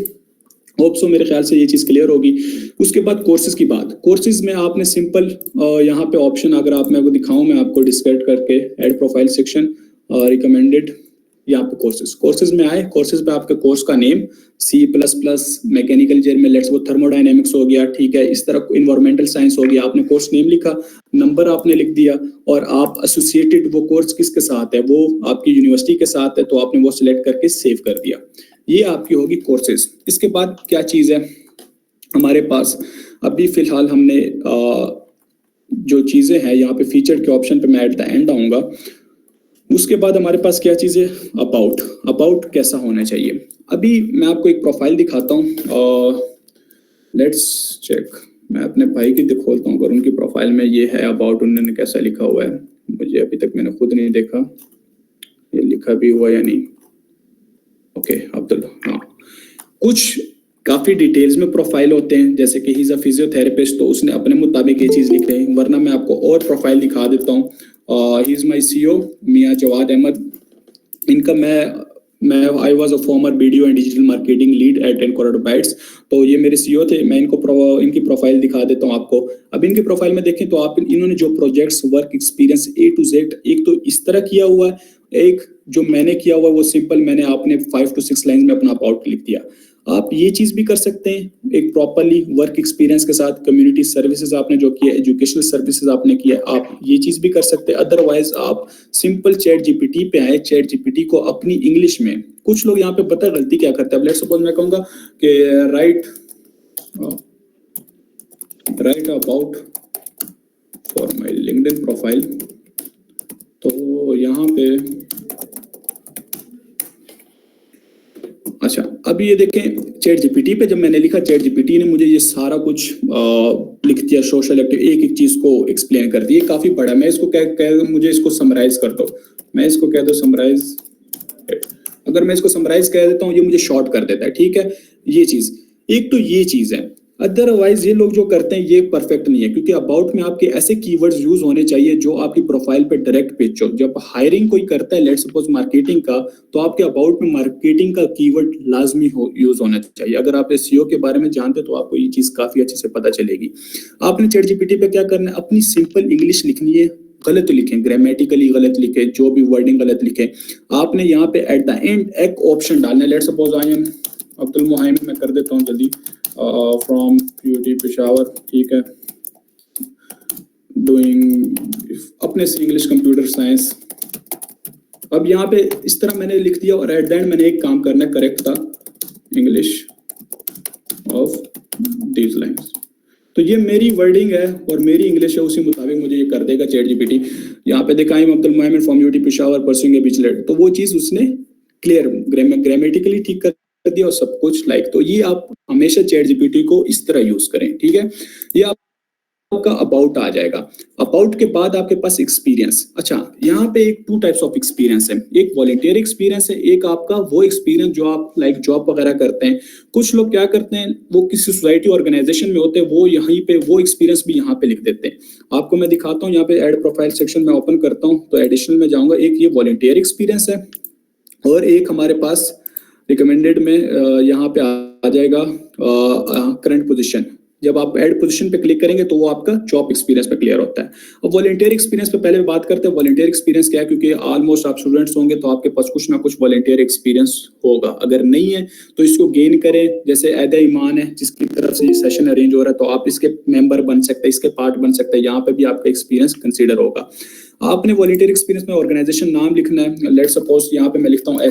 होप सो मेरे ख्याल से ये चीज क्लियर होगी। उसके बाद कोर्सेज की बात, कोर्सेज में आपने सिंपल यहाँ पे ऑप्शन, अगर आप मैं आपको दिखाऊं, मैं आपको डिस्क्राइब करके, ऐड प्रोफाइल सेक्शन, रिकमेंडेड, यहाँ पे कोर्सेज में आए, कोर्सेज पे आपके कोर्स का नेम C++, मैकेनिकल इंजीनियर में लेट्स वो थर्मोडायनेमिक्स हो गया, ठीक है। इस तरह इन्वायरमेंटल साइंस हो गया, आपने कोर्स नेम लिखा, नंबर आपने लिख दिया, और आप एसोसिएटेड वो कोर्स किसके साथ है, वो आपकी यूनिवर्सिटी के साथ है, तो आपने वो सिलेक्ट करके सेव कर दिया। ये आपकी होगी कोर्सेज। इसके बाद क्या चीज है हमारे पास, अभी फिलहाल हमने जो चीजें हैं यहाँ पे फीचर के ऑप्शन पे मैं एट द एंड आऊंगा। उसके बाद हमारे पास क्या चीज है, अबाउट कैसा होना चाहिए। अभी मैं आपको एक प्रोफाइल दिखाता हूँ, लेट्स चेक, मैं अपने भाई की खोलता हूँ, अगर उनकी प्रोफाइल में ये है अबाउट, उन्होंने कैसा लिखा हुआ है, मुझे अभी तक मैंने खुद नहीं देखा ये लिखा भी हुआ या नहीं। ओके अब्दुल, हाँ, कुछ काफी डिटेल्स में प्रोफाइल होते हैं, जैसे कि ही इज अ फिजियोथेरेपिस्ट, तो उसने अपने मुताबिक ये चीज लिख रहे हैं, वरना मैं आपको और प्रोफाइल दिखा देता हूँ। He is my CEO Mian Jawad Ahmed, इनका मैं I was a former video and digital marketing lead at Encoder Bytes, तो ये मेरे CEO थे। मैं इनकी प्रोफाइल दिखा देता हूँ आपको। अब इनकी प्रोफाइल में देखें तो आप इन्होंने जो projects, work experience A to Z, एक तो इस तरह किया हुआ है, एक जो मैंने किया हुआ वो सिंपल मैंने आपने 5 to 6 लाइन में अपना अबाउट लिख दिया। आप ये चीज भी कर सकते हैं एक प्रॉपरली वर्क एक्सपीरियंस के साथ, कम्युनिटी सर्विसेज आपने जो किया, एजुकेशनल सर्विसेज आपने किया, आप ये चीज भी कर सकते हैं। अदरवाइज आप सिंपल चैट जीपीटी पे आए, चैट जीपीटी को अपनी इंग्लिश में, कुछ लोग यहाँ पे पता गलती क्या करते हैं, लेट्स सपोज मैं कहूंगा कि right about for my LinkedIn profile, तो यहाँ पे अच्छा, अब ये देखें चैट जीपीटी पे जब मैंने लिखा, चैट जीपीटी ने मुझे ये सारा कुछ लिख दिया, सोशल एक्टिव, एक एक चीज को एक्सप्लेन कर दिया। काफी बड़ा, मैं इसको मुझे इसको समराइज कर दो, मैं इसको कह दो समराइज। अगर मैं इसको समराइज कर देता हूँ, ये मुझे शॉर्ट कर देता है, ठीक है। ये चीज, एक तो ये चीज है। अदरवाइज ये लोग जो करते हैं ये परफेक्ट नहीं है, क्योंकि अबाउट में आपके ऐसे कीवर्ड्स यूज होने चाहिए जो आपकी प्रोफाइल पे डायरेक्ट पिच हो। जब हायरिंग कोई करता है, लेट्स सपोज मार्केटिंग का, तो आपके अबाउट में मार्केटिंग का कीवर्ड लाजमी हो यूज होना चाहिए। अगर आप एसईओ के बारे में जानते तो आपको ये चीज काफी अच्छे से पता चलेगी। आपने चैट जीपीटी पे क्या करना है, अपनी सिंपल इंग्लिश लिखनी है, गलत तो लिखें, ग्रामेटिकली गलत लिखे, जो भी वर्डिंग गलत लिखे। आपने यहाँ पे एट द एंड एक ऑप्शन डालना है। Let's suppose I am Abdul Mohammad, मैं कर देता हूँ जल्दी, फ्रॉम यूटी पेशावर, ठीक है, डूइंग अपने से इंग्लिश कंप्यूटर साइंस। अब यहाँ पे इस तरह मैंने लिख दिया और एट द एंड मैंने एक काम करना है, करेक्ट था इंग्लिश ऑफ दीज लाइन्स। तो ये मेरी वर्डिंग है और मेरी इंग्लिश है, उसी मुताबिक मुझे ये कर देगा चैट जीपीटी। यहाँ पे देखा है Abdul Mohammad from UT Peshawar pursuing a bachelor, तो वो चीज उसने क्लियर ग्रामेटिकली ठीक कर दिया और सब कुछ लाइक। तो ये आप हमेशा चैट जीपीटी को इस तरह यूज करें, ठीक है। ये आपका अबाउट आ जाएगा। अबाउट के बाद आपके पास एक्सपीरियंस। अच्छा, यहाँ पे एक टू टाइप्स ऑफ एक्सपीरियंस है, एक वॉलंटियर एक्सपीरियंस है, एक आपका वो एक्सपीरियंस जो आप लाइक जॉब वगैरह करते हैं। कुछ लोग क्या करते हैं, वो किसी सोसाइटी ऑर्गेनाइजेशन में होते हैं, वो यहीं पे वो एक्सपीरियंस भी यहाँ पे लिख देते हैं। आपको मैं दिखाता हूँ, यहाँ पे ऐड प्रोफाइल सेक्शन में ओपन करता हूँ तो एडिशनल में जाऊंगा। एक ये वॉलंटियर एक्सपीरियंस है और एक हमारे पास रिकमेंडेड में यहाँ पे आ जाएगा करंट पोजीशन। जब आप ऐड पोजीशन पे क्लिक करेंगे तो वो आपका जॉब एक्सपीरियंस पे क्लियर होता है। अब वॉलंटियर एक्सपीरियंस पे पहले बात करते हैं। वॉलंटियर एक्सपीरियंस क्या है, क्योंकि ऑलमोस्ट आप स्टूडेंट्स होंगे तो आपके पास कुछ ना कुछ वॉलंटियर एक्सपीरियंस होगा। अगर नहीं है तो इसको गेन करें। जैसे ऐद ईमान है जिसकी तरफ से ये सेशन अरेंज हो रहा है, तो आप इसके मेंबर बन सकते हैं, इसके पार्ट बन सकते हैं। यहाँ पे भी आपका एक्सपीरियंस कंसिडर होगा। आपने वॉलंटियर एक्सपीरियंस में ऑर्गेनाइजेशन नाम लिखना है। लेट्स सपोज यहाँ पे मैं लिखता हूँ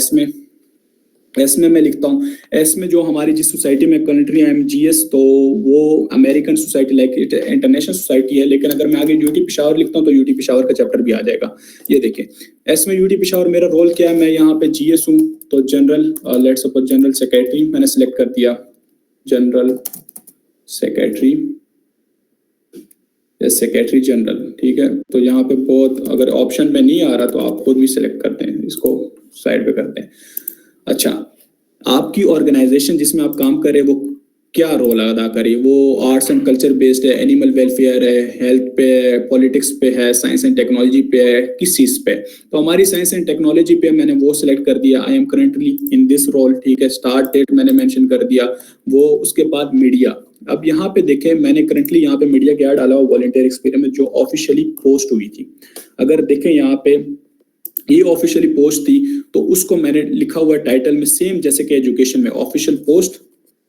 एस में मैं लिखता हूँ एस में जो हमारी जिस सोसाइटी में कंट्री है MGS, तो वो American society like international society है। लेकिन अगर मैं आगे यूटी पेशावर लिखता हूँ तो यूटी पेशावर का चैप्टर भी आ जाएगा। ये देखें एस में यूटी पेशावर, मेरा रोल क्या है, मैं यहाँ पे GS हूँ, तो general let's suppose general secretary मैंने सिलेक्ट कर दिया, जनरल सेक्रेटरी सेक्रेटरी जनरल, ठीक है। तो यहाँ पे बहुत अगर ऑप्शन में नहीं आ रहा तो आप खुद भी सिलेक्ट करते हैं, इसको साइड पे करते हैं। अच्छा, आपकी ऑर्गेनाइजेशन जिसमें आप काम कर रहे हैं वो क्या रोल अदा करे, वो आर्ट्स एंड कल्चर बेस्ड है, एनिमल वेलफेयर है, हेल्थ पे, पॉलिटिक्स पे है, साइंस एंड टेक्नोलॉजी पे है, किस चीज पे। तो हमारी साइंस एंड टेक्नोलॉजी पे मैंने वो सिलेक्ट कर दिया, I am currently in this role, ठीक है। स्टार्ट डेट मैंने मेंशन कर दिया वो। उसके बाद मीडिया, अब यहाँ पे देखें मैंने करंटली यहाँ पे मीडिया क्या डाला हुआ वॉलंटियर एक्सपीरियंस में जो ऑफिशियली पोस्ट हुई थी। अगर देखें यहाँ पे ये ऑफिशियली पोस्ट थी तो उसको मैंने लिखा हुआ टाइटल में सेम जैसे कि एजुकेशन में official post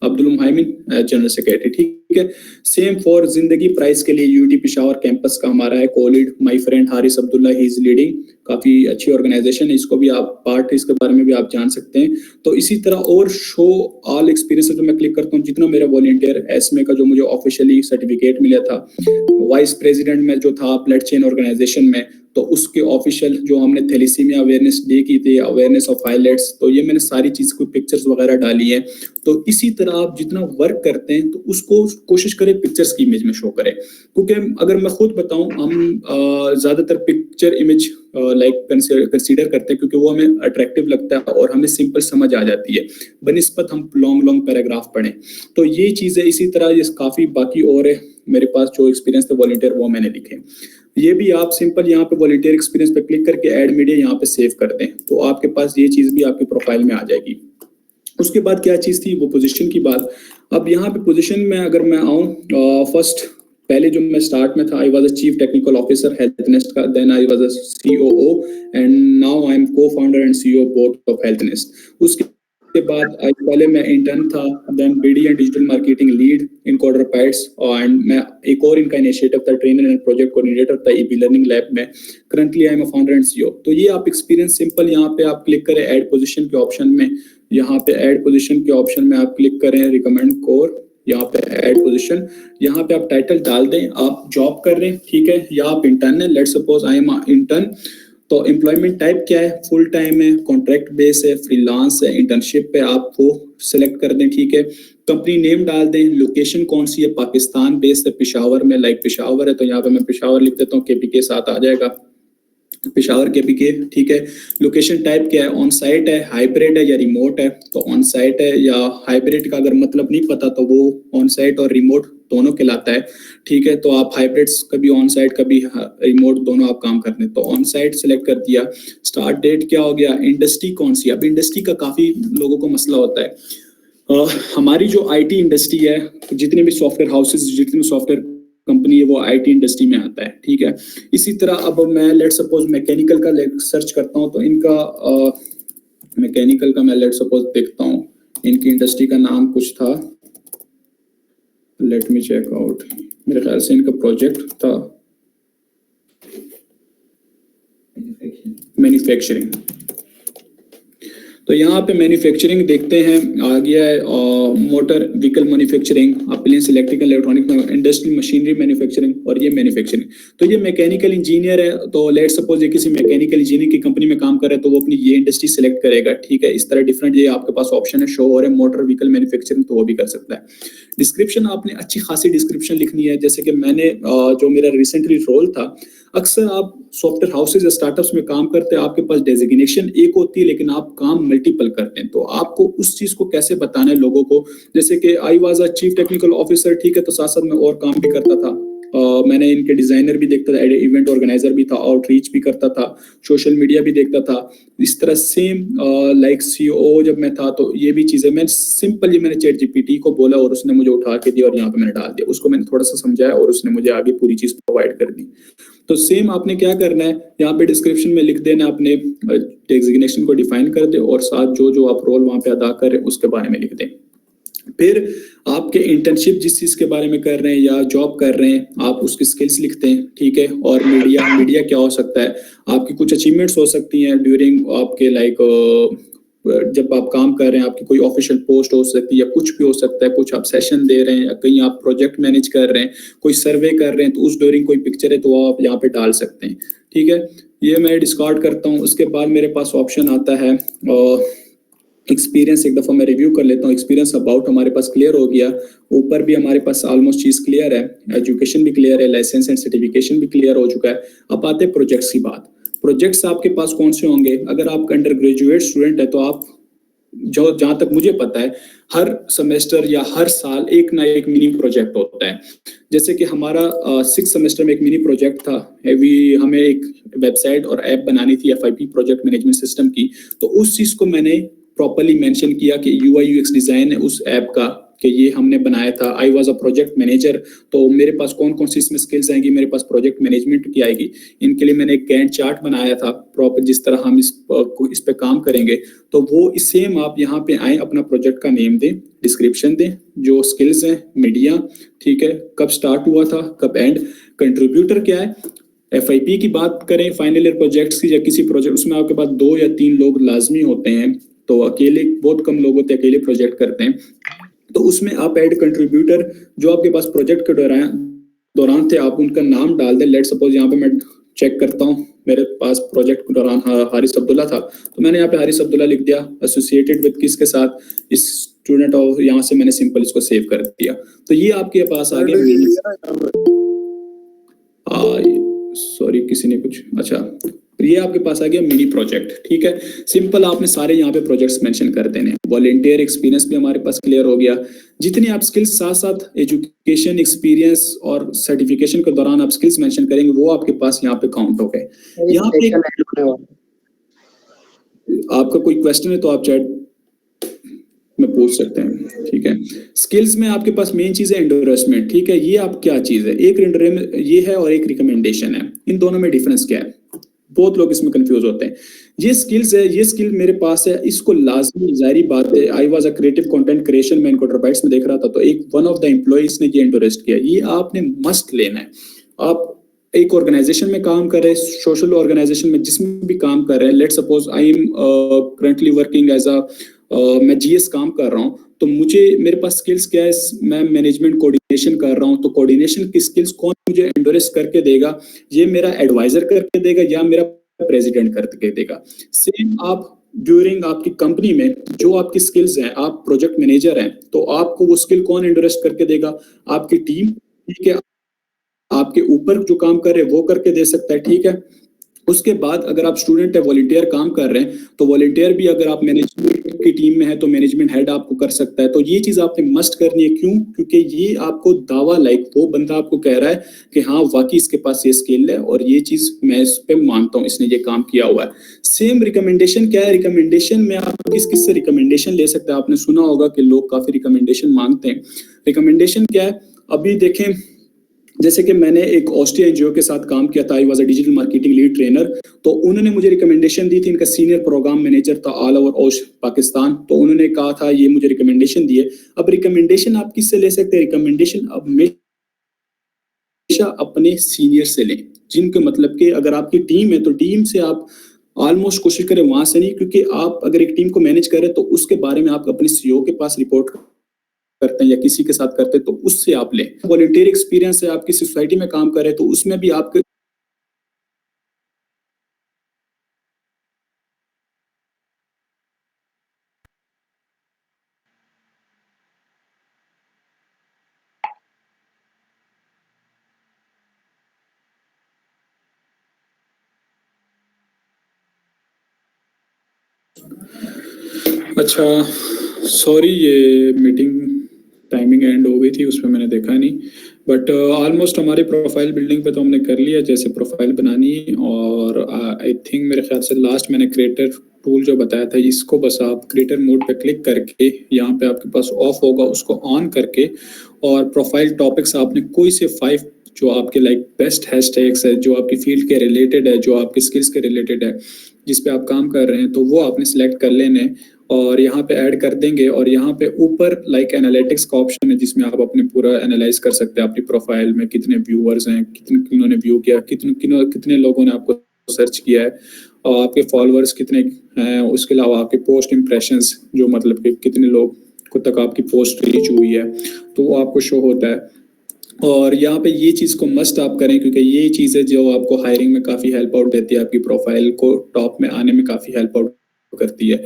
Abdul Mohammad general secretary, ठीक है। सेम फॉर जिंदगी प्राइज के लिए यूटी पेशावर कैंपस का हमारा है, कोलिड my friend Haris Abdullah he is leading, काफी अच्छी ऑर्गेनाइजेशन है, इसको भी आप पार्ट इसके बारे में भी आप जान सकते हैं। तो इसी तरह और शो ऑल एक्सपीरियंस जो मैं क्लिक करता हूँ, जितना मेरा वॉलंटियर एसमे का जो मुझे ऑफिशियली सर्टिफिकेट मिला था, वाइस प्रेसिडेंट में जो था ब्लड चेन ऑर्गेनाइजेशन में, तो उसके ऑफिशियल जो हमने थैलेसीमिया अवेयरनेस डे की थी, अवेयरनेस ऑफ हाइलाइट्स, तो ये मैंने सारी चीज को पिक्चर्स वगैरह डाली है। तो इसी तरह आप जितना वर्क करते हैं तो उसको कोशिश करें पिक्चर्स की इमेज में शो करें, क्योंकि अगर मैं खुद बताऊं हम ज्यादातर पिक्चर इमेज लाइक कंसीडर करते हैं क्योंकि वो हमें अट्रैक्टिव लगता है और हमें सिंपल समझ आ जाती है बनिस्बत हम लॉन्ग पैराग्राफ पढ़ें। तो ये चीजें इसी तरह ये काफी बाकी और है मेरे पास जो एक्सपीरियंस थे वॉलंटियर वो मैंने लिखे। ये भी आप सिंपल यहाँ पे वॉलंटियर एक्सपीरियंस पे क्लिक करके ऐड मीडिया यहाँ पे सेव कर दें तो आपके पास ये चीज भी आपकी प्रोफाइल में आ जाएगी। उसके बाद क्या चीज थी वो पोजीशन की बात। अब यहाँ पे पोजीशन में अगर मैं आऊँ फर्स्ट पहले जो मैं स्टार्ट में था I was a chief technical officer Healthnest का, then I was a COO and now I am co-founder and CEO board of Healthnest. उसके बाद पहले मैं इंटर्न था, then BD and digital marketing lead in Quadrupeds, and मैं एक और इनका इनिशिएटिव था ट्रेनर एंड प्रोजेक्ट कोऑर्डिनेटर था EB लर्निंग लैब में। Currently I am a founder and CEO। तो ये आप एक्सपीरियंस सिंपल यहाँ पे आप क्लिक करें ऐड पोजीशन के ऑप्शन में, यहाँ पे ऐड पोजीशन के ऑप्शन में आप क्लिक करें रिकमेंड कोर, यहाँ पे ऐड पोजीशन, यहाँ पे आप टाइटल डाल दें आप जॉब कर रहे हैं, ठीक है, या आप इंटर्न है, let's suppose I M intern. तो एम्प्लॉयमेंट टाइप क्या है, फुल टाइम है, कॉन्ट्रैक्ट बेस है, फ्रीलांस है, इंटर्नशिप पे आप वो सिलेक्ट कर दें, ठीक है। कंपनी नेम डाल दें, लोकेशन कौन सी है, पाकिस्तान बेस्ड है, पेशावर में, लाइक पेशावर है तो यहाँ पे मैं पेशावर लिख देता हूँ, KPK साथ आ जाएगा। पेशावर के पीके, ठीक है। लोकेशन टाइप क्या है, ऑन साइट है, हाइब्रिड है या रिमोट है। तो ऑन साइट है या हाइब्रिड का अगर मतलब नहीं पता तो वो ऑन साइट और रिमोट दोनों कहलाता है, ठीक है। तो आप हाइब्रिड्स कभी ऑन साइट कभी रिमोट दोनों आप काम करते हैं। तो ऑन साइट सेलेक्ट कर दिया। स्टार्ट डेट क्या हो गया, इंडस्ट्री कौन सी। अब इंडस्ट्री का काफी लोगों को मसला होता है। हमारी जो आईटी इंडस्ट्री है, जितने भी सॉफ्टवेयर हाउसेज, जितने सॉफ्टवेयर कंपनी है, वो आईटी इंडस्ट्री में आता है, ठीक है। इसी तरह अब मैं लेट सपोज मैकेनिकल का सर्च करता हूँ, तो इनका मैकेनिकल का मैं लेट सपोज देखता हूँ, इनकी इंडस्ट्री का नाम कुछ था, लेट मी चेक आउट। मेरे ख्याल से इनका प्रोजेक्ट था मैन्युफैक्चरिंग। तो यहाँ पे मैन्युफैक्चरिंग देखते हैं, आ गया है motor vehicle manufacturing, appliance electrical electronic, industrial machinery manufacturing, और ये मैन्युफैक्चरिंग। तो ये मैकेनिकल इंजीनियर है, तो लेट सपोज ये किसी मैकेनिकल इंजीनियर की कंपनी में काम कर रहा है, तो वो अपनी ये इंडस्ट्री सेलेक्ट करेगा, ठीक है। इस तरह डिफरेंट ये आपके पास ऑप्शन है शो हो रहे, मोटर व्हीकल मैन्युफैक्चरिंग, तो वो भी कर सकता है। डिस्क्रिप्शन आपने अच्छी खासी डिस्क्रिप्शन लिखनी है, जैसे कि मैंने जो मेरा रिसेंटली रोल था, अक्सर आप सॉफ्टवेयर हाउसेज या स्टार्टअप्स में काम करते हैं, आपके पास डेजिग्नेशन एक होती है लेकिन आप काम मल्टीपल करते हैं। तो आपको उस चीज को कैसे बताना है लोगों को, जैसे कि आई was a chief technical officer, ठीक है, तो साथ साथ में और काम भी करता था। मैंने इनके डिजाइनर भी देखता था, इवेंट ऑर्गेनाइजर भी था, आउटरीच भी करता था, सोशल मीडिया भी देखता था। इस तरह सेम लाइक सीईओ जब मैं था, तो ये भी चीजें मैं सिंपल, ये मैंने चैट जीपीटी को बोला और उसने मुझे उठा के दिया और यहाँ पे मैंने डाल दिया, उसको मैंने थोड़ा सा समझाया और उसने मुझे आगे पूरी चीज प्रोवाइड कर दी। तो सेम आपने क्या करना है, यहाँ पे डिस्क्रिप्शन में लिख देना, अपने डेजिग्नेशन को डिफाइन कर दे और साथ जो जो आप रोल वहां पे अदा कर रहे हैं उसके बारे में लिख दें। फिर आपके इंटर्नशिप जिस चीज के बारे में कर रहे हैं या जॉब कर रहे हैं, आप उसकी स्किल्स लिखते हैं, ठीक है। और मीडिया क्या हो सकता है, आपकी कुछ अचीवमेंट्स हो सकती हैं ड्यूरिंग आपके लाइक जब आप काम कर रहे हैं, आपकी कोई ऑफिशियल पोस्ट हो सकती है या कुछ भी हो सकता है, कुछ आप सेशन दे रहे हैं या कहीं आप प्रोजेक्ट मैनेज कर रहे हैं, कोई सर्वे कर रहे हैं, तो उस ड्यूरिंग कोई पिक्चर है तो वो आप यहाँ पे डाल सकते हैं, ठीक है। ये मैं डिस्कार्ड करता हूँ। उसके बाद मेरे पास ऑप्शन आता है एक्सपीरियंस। एक दफा मैं रिव्यू कर लेता हूँ। एक्सपीरियंस अबाउट हमारे पास क्लियर हो गया, ऊपर भी हमारे पास ऑलमोस्ट चीज क्लियर है, एजुकेशन भी क्लियर है, लाइसेंस एंड सर्टिफिकेशन भी क्लियर हो चुका है। अब आते हैं प्रोजेक्ट्स की बात। प्रोजेक्ट्स आपके पास कौन से होंगे, अगर आप अंडर ग्रेजुएट स्टूडेंट है तो आप जो जहां तक मुझे पता है हर सेमेस्टर या हर साल एक ना एक मिनी प्रोजेक्ट होता है। जैसे कि हमारा 6 सेमेस्टर में एक मिनी प्रोजेक्ट था, हमें एक वेबसाइट और ऐप बनानी थी एफआईपी प्रोजेक्ट मैनेजमेंट सिस्टम की। तो उस चीज को मैंने प्रॉपर्ली मेंशन किया कि यूआई यूएक्स डिजाइन है उस ऐप का, कि ये हमने बनाया था। I was a project manager, तो मेरे पास कौन कौन सी इसमें स्किल्स आएंगी, मेरे पास प्रोजेक्ट मैनेजमेंट की आएगी। इनके लिए मैंने एक गैंट चार्ट बनाया था प्रॉपर, जिस तरह हम इस पे काम करेंगे। तो वो सेम आप यहाँ पे आए, अपना प्रोजेक्ट का नेम दें, डिस्क्रिप्शन दें, जो स्किल्स हैं, मीडिया, ठीक है, कब स्टार्ट हुआ था, कब एंड, कंट्रीब्यूटर क्या है। एफआईपी की बात करें, फाइनल ईयर प्रोजेक्ट्स की या किसी प्रोजेक्ट, उसमें आपके पास 2 या 3 लोग लाजमी होते हैं, तो अकेले बहुत कम लोग होते हैं अकेले प्रोजेक्ट करते हैं। तो उसमें आप ऐड कंट्रीब्यूटर, जो आपके पास प्रोजेक्ट के दौरान थे, आप उनका नाम डाल दें। लेट सपोज यहाँ पे मैं चेक करता हूँ, मेरे पास प्रोजेक्ट के दौरान हारिस अब्दुल्ला था, तो मैंने यहाँ पे हारिस अब्दुल्ला लिख दिया, एसोसिएटेड विद किसके साथ, इस स्टूडेंट, और यहाँ से मैंने सिंपल इसको सेव कर दिया। तो ये आपके पास आ गया। सॉरी किसी ने कुछ, अच्छा, ये आपके पास आ गया मिनी प्रोजेक्ट, ठीक है। सिंपल आपने सारे यहाँ पे प्रोजेक्ट्स मेंशन कर देने। वॉलंटियर एक्सपीरियंस भी हमारे पास क्लियर हो गया। जितनी आप स्किल्स साथ साथ एजुकेशन, एक्सपीरियंस और सर्टिफिकेशन के दौरान आप स्किल्स मेंशन करेंगे, वो आपके पास यहाँ पे काउंट हो गए। यहाँ पे आपका कोई क्वेश्चन है तो आप चैट में पूछ सकते हैं, ठीक है। स्किल्स में आपके पास मेन चीज है एंडोर्समेंट, ठीक है। ये आप क्या चीज है, एक ये है और एक रिकमेंडेशन है, इन दोनों में डिफरेंस क्या है, बहुत लोग इसमें कंफ्यूज होते हैं। ये स्किल्स है, ये स्किल मेरे पास है, इसको लाजमी, जारी बात है, आई was a creative content creation, मैं इनको ट्राइब्स में देख रहा था, तो एक वन ऑफ द एम्प्लॉइज ने ये एंडोर्स किया। ये आपने मस्ट लेना है। आप एक ऑर्गेनाइजेशन में काम कर रहे हैं, सोशल ऑर्गेनाइजेशन में जिसमें भी काम कर रहे हैं, let suppose I am currently working as a, मैं जीएस काम कर रहा हूँ, तो मेरे पास स्किल्स क्या है, मैं मैनेजमेंट कोऑर्डिनेशन कर रहा हूँ, तो कोऑर्डिनेशन की स्किल्स कौन मुझे एंडोर्स करके देगा, ये मेरा एडवाइजर करके देगा या मेरा प्रेसिडेंट करके देगा। सेम आप ड्यूरिंग आपकी कंपनी में जो आपकी स्किल्स हैं, आप प्रोजेक्ट मैनेजर हैं, तो आपको वो स्किल कौन एंडोर्स करके देगा, आपकी टीम, ठीक है, आपके ऊपर जो काम कर रहे हैं वो करके दे सकता है, ठीक है। उसके बाद अगर आप स्टूडेंट है, वॉलंटियर काम कर रहे हैं, तो वॉलंटियर भी अगर आप मैनेजमेंट की टीम में है तो मैनेजमेंट हेड आपको कर सकता है। तो ये चीज आपने मस्ट करनी है। क्यों? क्योंकि ये आपको दावा लाइक वो बंदा आपको कह रहा है कि हाँ वाकई इसके पास ये स्किल है और ये चीज मैं इस पे मानता हूँ, इसने ये काम किया हुआ है। सेम रिकमेंडेशन क्या है? रिकमेंडेशन में आप किस किस से रिकमेंडेशन ले सकते हैं? आपने सुना होगा कि लोग काफी रिकमेंडेशन मांगते हैं। रिकमेंडेशन क्या है? अभी देखें, जैसे कि मैंने एक ऑस्ट्रिया एनजीओ के साथ काम किया था, I was a digital marketing lead trainer. तो उन्होंने मुझे रिकमेंडेशन दी थी, इनका सीनियर प्रोग्राम मैनेजर था ऑल ओवर पाकिस्तान। तो उन्होंने कहा था ये मुझे रिकमेंडेशन दिए। अब रिकमेंडेशन आप किससे ले सकते हैं? रिकमेंडेशन अब हमेशा अपने सीनियर से लें, जिनके मतलब कि अगर आपकी टीम है तो टीम से आप ऑलमोस्ट कोशिश करें वहां से नहीं, क्योंकि आप अगर एक टीम को मैनेज करें तो उसके बारे में आप अपने सीईओ के पास रिपोर्ट करते हैं या किसी के साथ करते हैं तो उससे आप लें। वॉलंटियर एक्सपीरियंस है, आप किसी सोसाइटी में काम कर रहे हैं तो उसमें भी आपके अच्छा सॉरी, ये मीटिंग टाइमिंग एंड हो गई थी, उसमें मैंने देखा नहीं। बट ऑलमोस्ट हमारी प्रोफाइल बिल्डिंग पे तो हमने कर लिया, जैसे प्रोफाइल बनानी है। और आई थिंक मेरे ख्याल से लास्ट मैंने क्रिएटर टूल जो बताया था, इसको बस आप क्रिएटर मोड पे क्लिक करके यहाँ पे आपके पास ऑफ होगा, उसको ऑन करके और प्रोफाइल टॉपिक्स आपने कोई से 5 जो आपके लाइक बेस्ट हैशटैग्स है, जो आपकी फील्ड के रिलेटेड है, जो आपके स्किल्स के रिलेटेड है, जिस पे आप काम कर रहे हैं, तो वो आपने सिलेक्ट कर लेने और यहाँ पे ऐड कर देंगे। और यहाँ पे ऊपर लाइक एनालिटिक्स का ऑप्शन है, जिसमें आप अपने पूरा एनालाइज कर सकते हैं अपनी प्रोफाइल में कितने व्यूअर्स हैं, किन्होंने व्यू किया, कितने लोगों ने आपको सर्च किया है, और आपके फॉलोअर्स कितने हैं। उसके अलावा आपके पोस्ट इंप्रेशंस, जो मतलब कि कितने लोग को तक आपकी पोस्ट रीच हुई है, तो वो आपको शो होता है। और यहाँ पे ये चीज़ को मस्ट आप करें, क्योंकि ये चीज़ है जो आपको हायरिंग में काफ़ी हेल्प आउट देती है, आपकी प्रोफाइल को टॉप में आने में काफ़ी हेल्प आउट करती है।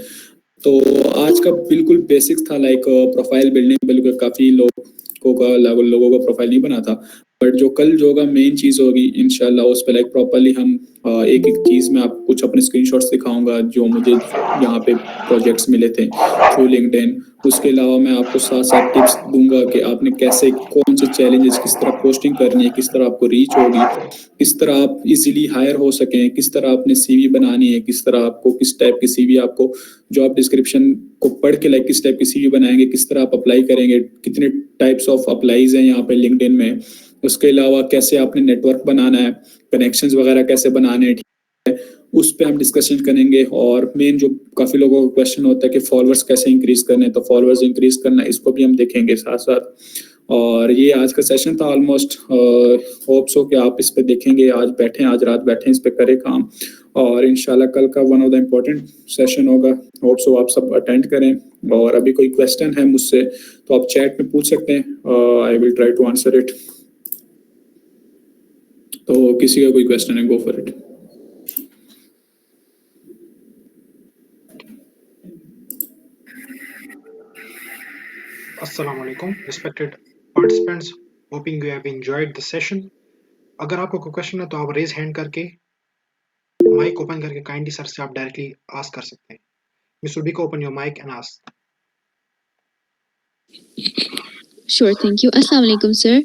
तो आज का बिल्कुल बेसिक्स था, लाइक प्रोफाइल बिल्डिंग। बिल्कुल काफ़ी लोगों का प्रोफाइल नहीं बना था, बट जो कल जो होगा मेन चीज़ होगी इंशाल्लाह, उस पर लाइक प्रॉपरली हम एक एक चीज़ में आप कुछ अपने स्क्रीनशॉट्स दिखाऊंगा जो मुझे यहाँ पे प्रोजेक्ट्स मिले थे थ्रू लिंक्डइन। उसके अलावा मैं आपको साथ साथ टिप्स दूंगा कि आपने कैसे कौन से चैलेंजेस, किस तरह पोस्टिंग करनी है, किस तरह आपको रीच होगी, किस तरह आप इजीली हायर हो सकें, किस तरह आपने सीवी बनानी है, किस तरह आपको किस टाइप की सीवी आपको जॉब डिस्क्रिप्शन को पढ़ के लाइक किस टाइप की सीवी बनाएंगे, किस तरह आप अप्लाई करेंगे, कितने टाइप्स ऑफ अप्लाईज हैं यहाँ पे लिंक्डइन में। उसके अलावा कैसे आपने नेटवर्क बनाना है, कनेक्शंस वगैरह कैसे बनाने हैं, उस पे हम डिस्कशन करेंगे। और मेन जो काफ़ी लोगों का क्वेश्चन होता है कि फॉलोअर्स कैसे इंक्रीज करने, तो फॉलोअर्स इंक्रीज करना, इसको भी हम देखेंगे साथ साथ। और ये आज का सेशन था ऑलमोस्ट। होप सो कि आप इस पे देखेंगे, आज बैठें, आज रात बैठें, इस पे करें काम, और इंशाल्लाह कल का one of the important session होगा। होप सो आप सब अटेंड करें। और अभी कोई क्वेश्चन है मुझसे तो आप चैट में पूछ सकते हैं, I will try to answer it. तो किसी का कोई क्वेश्चन है, go for it. Assalamualaikum, respected participants. Hoping you have enjoyed the session. अगर आपको कोई क्वेश्चन है तो आप रेज हैंड करके माइक ओपन करके काइंडली सर से आप डायरेक्टली आस्क कर सकते हैं। Miss Rubika, open your mic and ask. Sure, thank you. Assalamu alaikum, sir.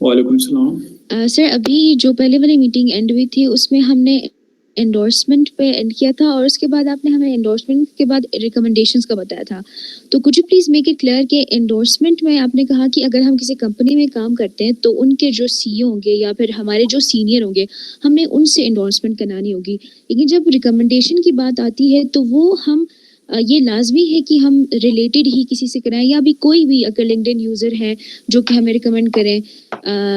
वालेकुम सलाम। सर अभी जो पहले वाली मीटिंग एंड हुई थी उसमें हमने एंडोर्समेंट पे एंड किया था, और उसके बाद आपने हमें एंडोर्समेंट के बाद रिकमेंडेशंस का बताया था। तो could you please make it clear कि एंडोर्समेंट में आपने कहा कि अगर हम किसी कंपनी में काम करते हैं तो उनके जो सीईओ होंगे या फिर हमारे जो सीनियर होंगे, हमने उनसे एंडोर्समेंट करानी होगी। लेकिन जब रिकमेंडेशन की बात आती है तो वो हम ये लाजमी है कि हम रिलेटेड ही किसी से कराएं, या भी कोई भी अगर लिंक्डइन यूज़र है जो कि हमें रिकमेंड करें,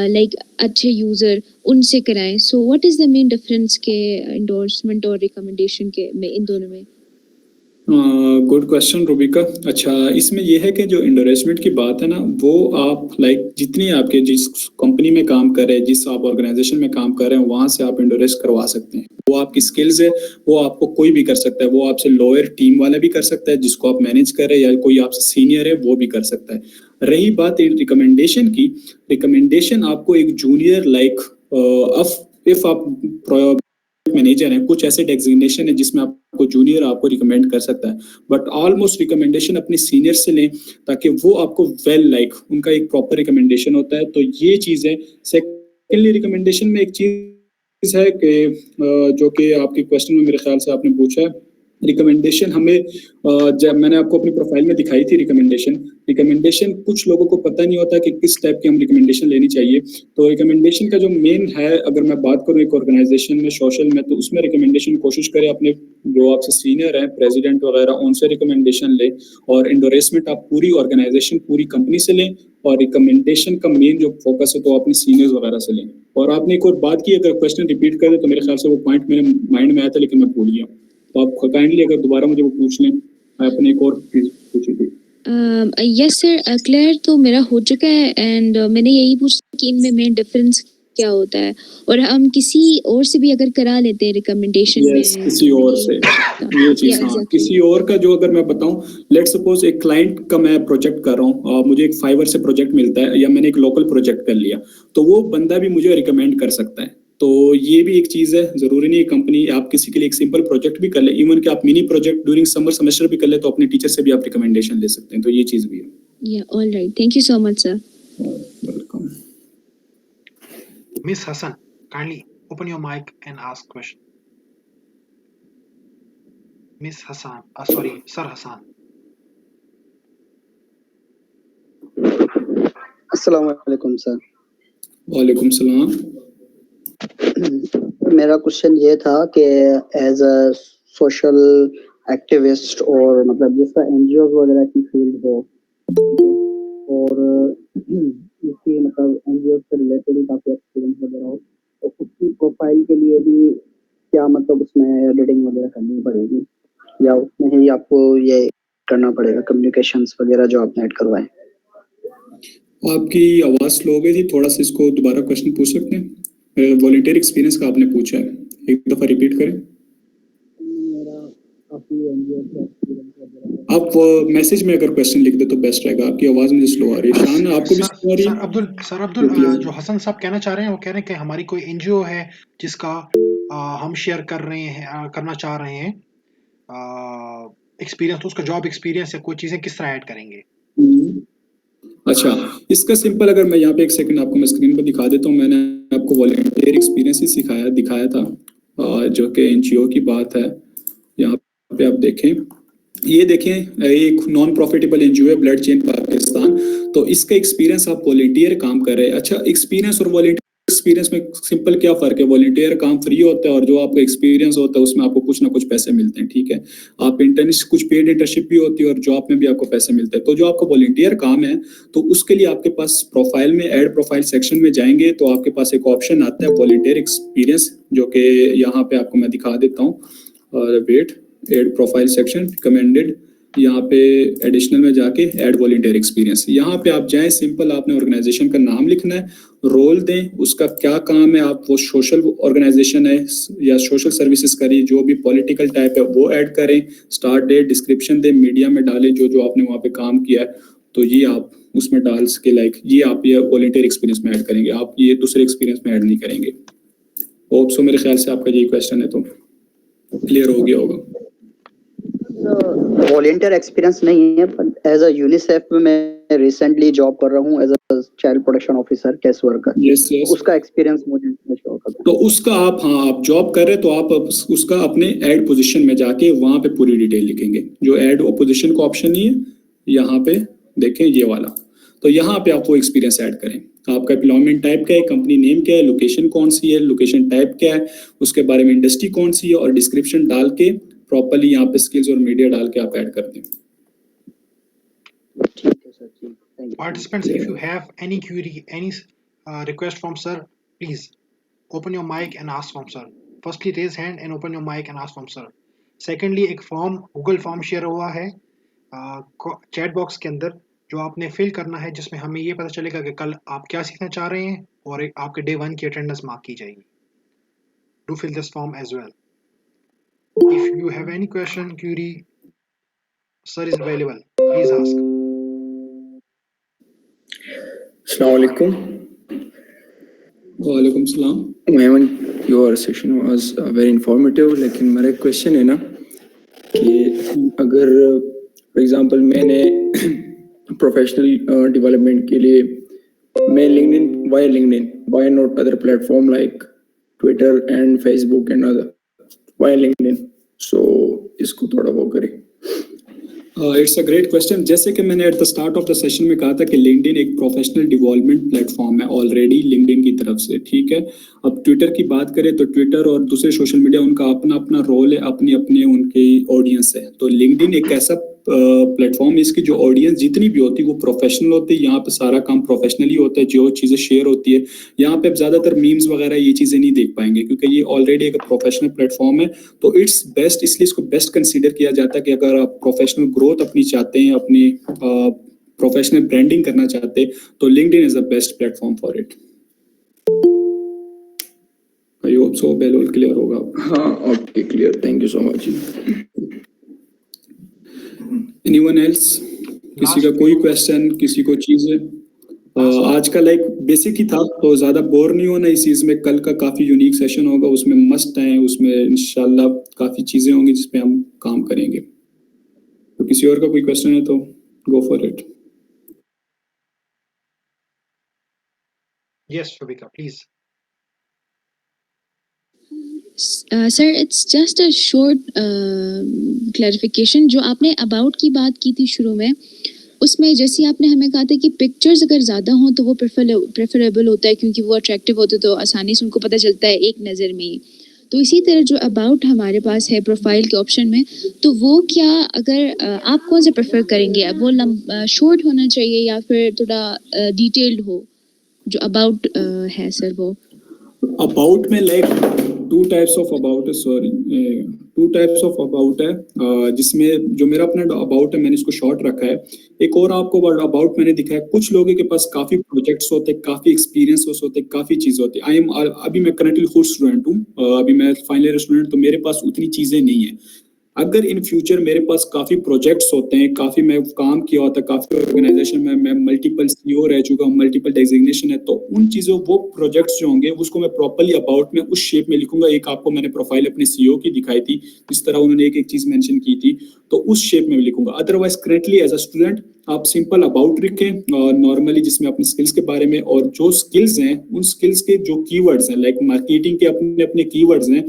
लाइक अच्छे यूज़र, उनसे कराएं। So what is the main difference के एंडोर्समेंट और रिकमेंडेशन के में, इन दोनों में? Good question Rubika. अच्छा, इसमें यह है कि जो एंडोर्समेंट की बात है ना, वो आप लाइक जितनी आपके जिस कंपनी में काम कर रहे हैं, जिस आप ऑर्गेनाइजेशन में काम कर रहे हैं, वहां से आप एंडोर्स करवा सकते हैं। वो आपकी स्किल्स है, वो आपको कोई भी कर सकता है। वो आपसे लोअर टीम वाला भी कर सकता है जिसको आप मैनेज कर रहे हैं, या कोई आपसे सीनियर है वो भी कर सकता है। रही बात रिकमेंडेशन की, रिकमेंडेशन आपको एक जूनियर लाइक इफ आप मैनेजर हैं, कुछ ऐसे डेजिग्नेशन है जिसमें आपको जूनियर आपको रिकमेंड कर सकता है, बट ऑलमोस्ट रिकमेंडेशन अपने सीनियर से लें ताकि वो आपको उनका एक प्रॉपर रिकमेंडेशन होता है। तो ये चीज़ है। सेकेंडली रिकमेंडेशन में एक चीज़ है कि जो कि आपके क्वेश्चन में मेरे ख्याल से आपने पूछा है, रिकमेंडेशन हमें जब मैंने आपको अपनी प्रोफाइल में दिखाई थी रिकमेंडेशन कुछ लोगों को पता नहीं होता कि किस टाइप की हम रिकमेंडेशन लेनी चाहिए। तो रिकमेंडेशन का जो मेन है, अगर मैं बात करूं एक ऑर्गेनाइजेशन में सोशल में, तो उसमें रिकमेंडेशन कोशिश करें अपने जो आपसे सीनियर हैं, प्रेसिडेंट वगैरह, उनसे रिकमेंडेशन लें, और एंडोर्समेंट आप पूरी ऑर्गेनाइजेशन पूरी कंपनी से लें, और रिकमेंडेशन का मेन जो फोकस है तो अपने सीनियर्स वगैरह से लें। और आपने एक और बात की, अगर क्वेश्चन रिपीट कर दे तो मेरे ख्याल से वो पॉइंट मेरे माइंड में आया था लेकिन मैं भूल गया, तो आप काइंडली अगर दोबारा मुझे वो पूछ लें। आपने एक और चीज पूछी थी। यस सर, क्लियर तो मेरा हो चुका है, एंड मैंने यही पूछा कि इनमें मेन डिफरेंस क्या होता है, और हम किसी और से भी अगर करा लेते हैं रिकमेंडेशन में किसी और से ये चीज, हाँ, exactly. किसी और का जो अगर मैं बताऊं, लेट सपोज एक क्लाइंट का मैं प्रोजेक्ट कर रहा हूँ, मुझे एक फाइवर से प्रोजेक्ट मिलता है या मैंने एक लोकल प्रोजेक्ट कर लिया, तो वो बंदा भी मुझे रिकमेंड कर सकता है। तो ये भी एक चीज है, जरूरी नहीं कंपनी आप किसी के लिए एक सिंपल प्रोजेक्ट भी कर ले, इवन कि आप mini project during summer semester भी कर ले, तो अपने टीचर से भी आप रिकमेंडेशन ले सकते हैं। तो ये चीज भी है। या alright, thank you so much sir. Welcome. Miss Hassan, kindly open your mic and ask question. Miss Hassan, sorry, Sir Hassan. अस्सलाम वालेकुम सर। वालेकुम सलाम। मेरा क्वेश्चन ये था कि एज अ सोशल एक्टिविस्ट, और मतलब जिसका एनजीओ वगैरह की फील्ड हो, और इसकी मतलब एनजीओ से रिलेटेड ही काफ़ी एक्सपीरियंस वगैरह हो, तो उसकी प्रोफाइल के लिए भी क्या मतलब उसमें एडिटिंग वगैरह करनी पड़ेगी, या उसमें ही आपको ये करना पड़ेगा कम्युनिकेशंस वगैरह जो आपने ऐड करवाए? आपकी आवाज स्लो हो गई थी, थोड़ा सा इसको दोबारा क्वेश्चन पूछ सकते हैं? वॉलंटियर एक्सपीरियंस का आपने पूछा है, एक दफा रिपीट करें। मेरा काफ़ी एनजीओ से एक्सपीरियंस वगैरह। आप मैसेज में अगर क्वेश्चन लिख दे तो बेस्ट रहेगा। आपकी आवाज मुझे स्लो आ रही है। शान, आपको भी स्लो आ रही है? सर अब्दुल, जो हसन साहब कहना चाह रहे हैं, वो कह रहे हैं कि हमारी कोई एनजीओ है जिसका हम शेयर कर रहे हैं, करना चाह रहे हैं एक्सपीरियंस, तो उसका जॉब एक्सपीरियंस या कोई चीजें किस तरह ऐड करेंगे? अच्छा, इसका सिंपल, अगर मैं यहाँ पे एक सेकंड आपको मैं स्क्रीन पर दिखा देता हूँ। मैंने आपको वॉलंटियर एक्सपीरियंस ही दिखाया था, जो कि एनजीओ की बात है। यहाँ पे आप देखें, ये देखें, एक नॉन प्रॉफिटेबल एनजीओ है, ब्लड चेन पाकिस्तान। तो इसका एक्सपीरियंस, आप वॉलंटियर काम कर रहे हैं। अच्छा, एक्सपीरियंस और वॉलंटियर एक्सपीरियंस में सिंपल क्या फर्क है? वॉलंटियर काम फ्री होता है और जो आपका एक्सपीरियंस होता है उसमें आपको कुछ ना कुछ पैसे मिलते हैं, ठीक है। आप इंटर्नशिप, कुछ पेड इंटर्नशिप भी होती है और जॉब में भी आपको पैसे मिलते हैं। तो जो आपका वॉलंटियर काम है, तो उसके लिए आपके पास प्रोफाइल में, ऐड प्रोफाइल सेक्शन में जाएंगे तो आपके पास एक ऑप्शन आता है वॉलंटियर एक्सपीरियंस, जो कि यहाँ पे आपको मैं दिखा देता हूँ। और wait, add profile section, recommended, यहाँ पे एडिशनल में जाके ऐड वॉलंटियर एक्सपीरियंस, यहाँ पे आप जाएं। सिंपल आपने ऑर्गेनाइजेशन का नाम लिखना है, रोल दें, उसका क्या काम है, आप वो सोशल ऑर्गेनाइजेशन है या सोशल सर्विसेज करिए, जो भी पॉलिटिकल टाइप है वो ऐड करें, स्टार्ट डेट, डिस्क्रिप्शन दें, मीडिया में डालें जो जो आपने वहाँ पे काम किया है, तो ये आप उसमें डाल सके। ये आप ये वॉलंटियर एक्सपीरियंस में ऐड करेंगे, आप ये दूसरे एक्सपीरियंस में ऐड नहीं करेंगे। होप सो, मेरे ख्याल से आपका यही क्वेश्चन है तो क्लियर हो गया होगा। वॉलंटियर एक्सपीरियंस नहीं है, बट एज अ यूनिसेफ में मैं रिसेंटली जॉब कर रहा हूँ as a child protection officer, case worker. Yes yes, उसका एक्सपीरियंस मुझे शो करता। तो उसका आप, हाँ, आप जॉब कर रहे हैं तो आप उसका अपने ऐड पोजीशन में जाके वहां पे पूरी डिटेल लिखेंगे। जो ऐड पोजीशन का ऑप्शन नहीं है, यहाँ पे देखें ये वाला, तो यहाँ पे आप वो एक्सपीरियंस ऐड करें। आपका एम्प्लॉयमेंट टाइप क्या है, कंपनी नेम क्या है, लोकेशन कौन सी है, लोकेशन टाइप क्या है, उसके बारे में इंडस्ट्री कौन सी है, और डिस्क्रिप्शन डाल के प्रॉपर्ली यहाँ पे स्किल्स और मीडिया डाल के आप ऐड कर दें। ठीक है सर, ठीक, thank you. Participants, if you have any query, any request from sir, please open your mic and ask from sir. Firstly, raise hand and open your mic and ask from sir. Secondly, एक form, Google form share हुआ है chat box के अंदर, जो आपने fill करना है, जिसमें हमें ये पता चलेगा कि कल आप क्या सीखना चाह रहे हैं, और एक आपके डे 1 की अटेंडेंस मार्क की जाएगी। Do fill this form as well. If you have any question, query, sir is available. Please ask. अस्सलाम वालेकुम। वालेकुम सलाम। Mehman, your session was very informative. लेकिन मेरा एक क्वेश्चन है ना कि अगर फॉर एग्जांपल मैंने प्रोफेशनल डेवलपमेंट के लिए मैं LinkedIn why not other platform like Twitter and Facebook and other why LinkedIn सो इसको थोड़ा वो करें। It's a great question. जैसे कि मैंने at the start of the session में कहा था कि लिंक्डइन एक प्रोफेशनल डेवलपमेंट प्लेटफॉर्म है ऑलरेडी लिंक्डइन की तरफ से, ठीक है। अब ट्विटर की बात करें तो ट्विटर और दूसरे सोशल मीडिया उनका अपना अपना रोल है, अपनी अपनी उनकी ऑडियंस है। तो लिंक्डइन एक ऐसा प्लेटफॉर्म है, इसकी जो ऑडियंस जितनी भी होती है वो प्रोफेशनल होती है। यहाँ पे सारा काम प्रोफेशनली होता है, जो चीज़ें शेयर होती है यहाँ पे आप ज़्यादातर मीम्स वगैरह ये चीज़ें नहीं देख पाएंगे क्योंकि ये ऑलरेडी एक प्रोफेशनल प्लेटफॉर्म है। तो इट्स बेस्ट, इसलिए इसको बेस्ट कंसीडर किया जाता है कि अगर आप प्रोफेशनल ग्रोथ अपनी चाहते हैं, अपनी प्रोफेशनल ब्रांडिंग करना चाहते हैं तो LinkedIn is the best platform for it. I hope so बेलोल क्लियर होगा। हाँ okay clear, thank you so much. Anyone else? किसी का कोई क्वेश्चन, किसी को चीजें? आज का लाइक बेसिक ही था तो ज्यादा बोर नहीं होना इस चीज में। कल का काफी यूनिक सेशन होगा, उसमें मस्ट है, उसमें इंशाल्लाह काफी चीजें होंगी जिसपे हम काम करेंगे। तो किसी और का कोई क्वेश्चन है तो गो for it. Yes, Shobika, please. Sir it's just a short clarification. जो आपने अबाउट की बात की थी शुरू में, उसमें जैसे आपने हमें कहा था कि पिक्चर्स अगर ज़्यादा हों तो वो प्रेफरेबल होता है क्योंकि वो अट्रैक्टिव होते तो आसानी से उनको पता चलता है एक नज़र में ही। तो इसी तरह जो अबाउट हमारे पास है प्रोफाइल के ऑप्शन में, तो वो क्या अगर आप कौन सा प्रेफर करेंगे? अब वो शॉर्ट होना चाहिए या फिर थोड़ा डिटेल्ड हो? जो अबाउट है सर वो अबाउट में like two types of about है, जिसमें जो मेरा अपना अबाउट है मैंने इसको शॉर्ट रखा है। एक और आपको अबाउट मैंने दिखा है, कुछ लोगों के पास काफी प्रोजेक्ट्स होते हैं, काफी एक्सपीरियंस होते हैं, काफी चीजें होती है। अभी मैं करंटली खुद स्टूडेंट हूँ, अभी मैं फाइनल ईयर स्टूडेंट, तो मेरे पास उतनी चीजें नहीं है। अगर इन फ्यूचर मेरे पास काफी प्रोजेक्ट्स होते हैं, काफी मैं काम किया होता है, काफी ऑर्गेनाइजेशन में मैं मल्टीपल सीईओ रह चुका हूँ, मल्टीपल डेजिग्नेशन है, तो उन चीजों वो प्रोजेक्ट्स जो होंगे उसको मैं प्रॉपर्ली अबाउट में उस शेप में लिखूंगा। एक आपको मैंने प्रोफाइल अपने सीईओ की दिखाई थी, जिस तरह उन्होंने एक एक चीज मेंशन की थी, तो उस शेप में लिखूंगा। Otherwise currently as a student आप सिंपल अबाउट लिखें और नॉर्मली जिसमें अपने स्किल्स के बारे में और जो स्किल्स हैं उन स्किल्स के जो कीवर्ड्स हैं, लाइक मार्केटिंग के अपने अपने कीवर्ड्स हैं,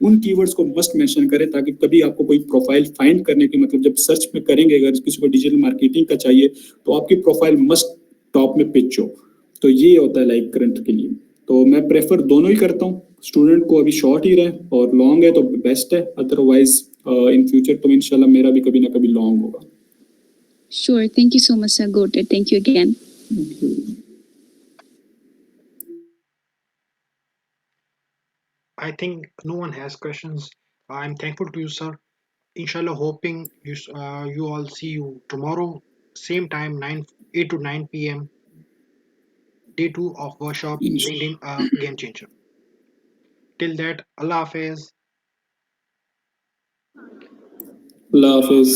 उन कीवर्ड्स को मस्ट मेंशन करें ताकि कभी आपको कोई प्रोफाइल फाइंड करने की, मतलब जब सर्च में करेंगे अगर किसी को डिजिटल मार्केटिंग का चाहिए तो आपकी प्रोफाइल मस्ट टॉप में पिच हो। तो ये होता है लाइक करंट के लिए। तो मैं प्रेफर दोनों ही करता हूँ, स्टूडेंट को अभी शॉर्ट ही रहे और लॉन्ग है तो बेस्ट है, अदरवाइज इन फ्यूचर तो इंशाल्लाह मेरा भी कभी ना कभी लॉन्ग होगा। Sure, thank you so much, sir. Got it. Thank you again. I think no one has questions. I'm thankful to you, sir. Inshallah, hoping you all see you tomorrow, same time, 8 to 9 p.m. Day 2 of workshop LinkedIn Game Changer. Till that, Allah Hafiz. Allah Hafiz.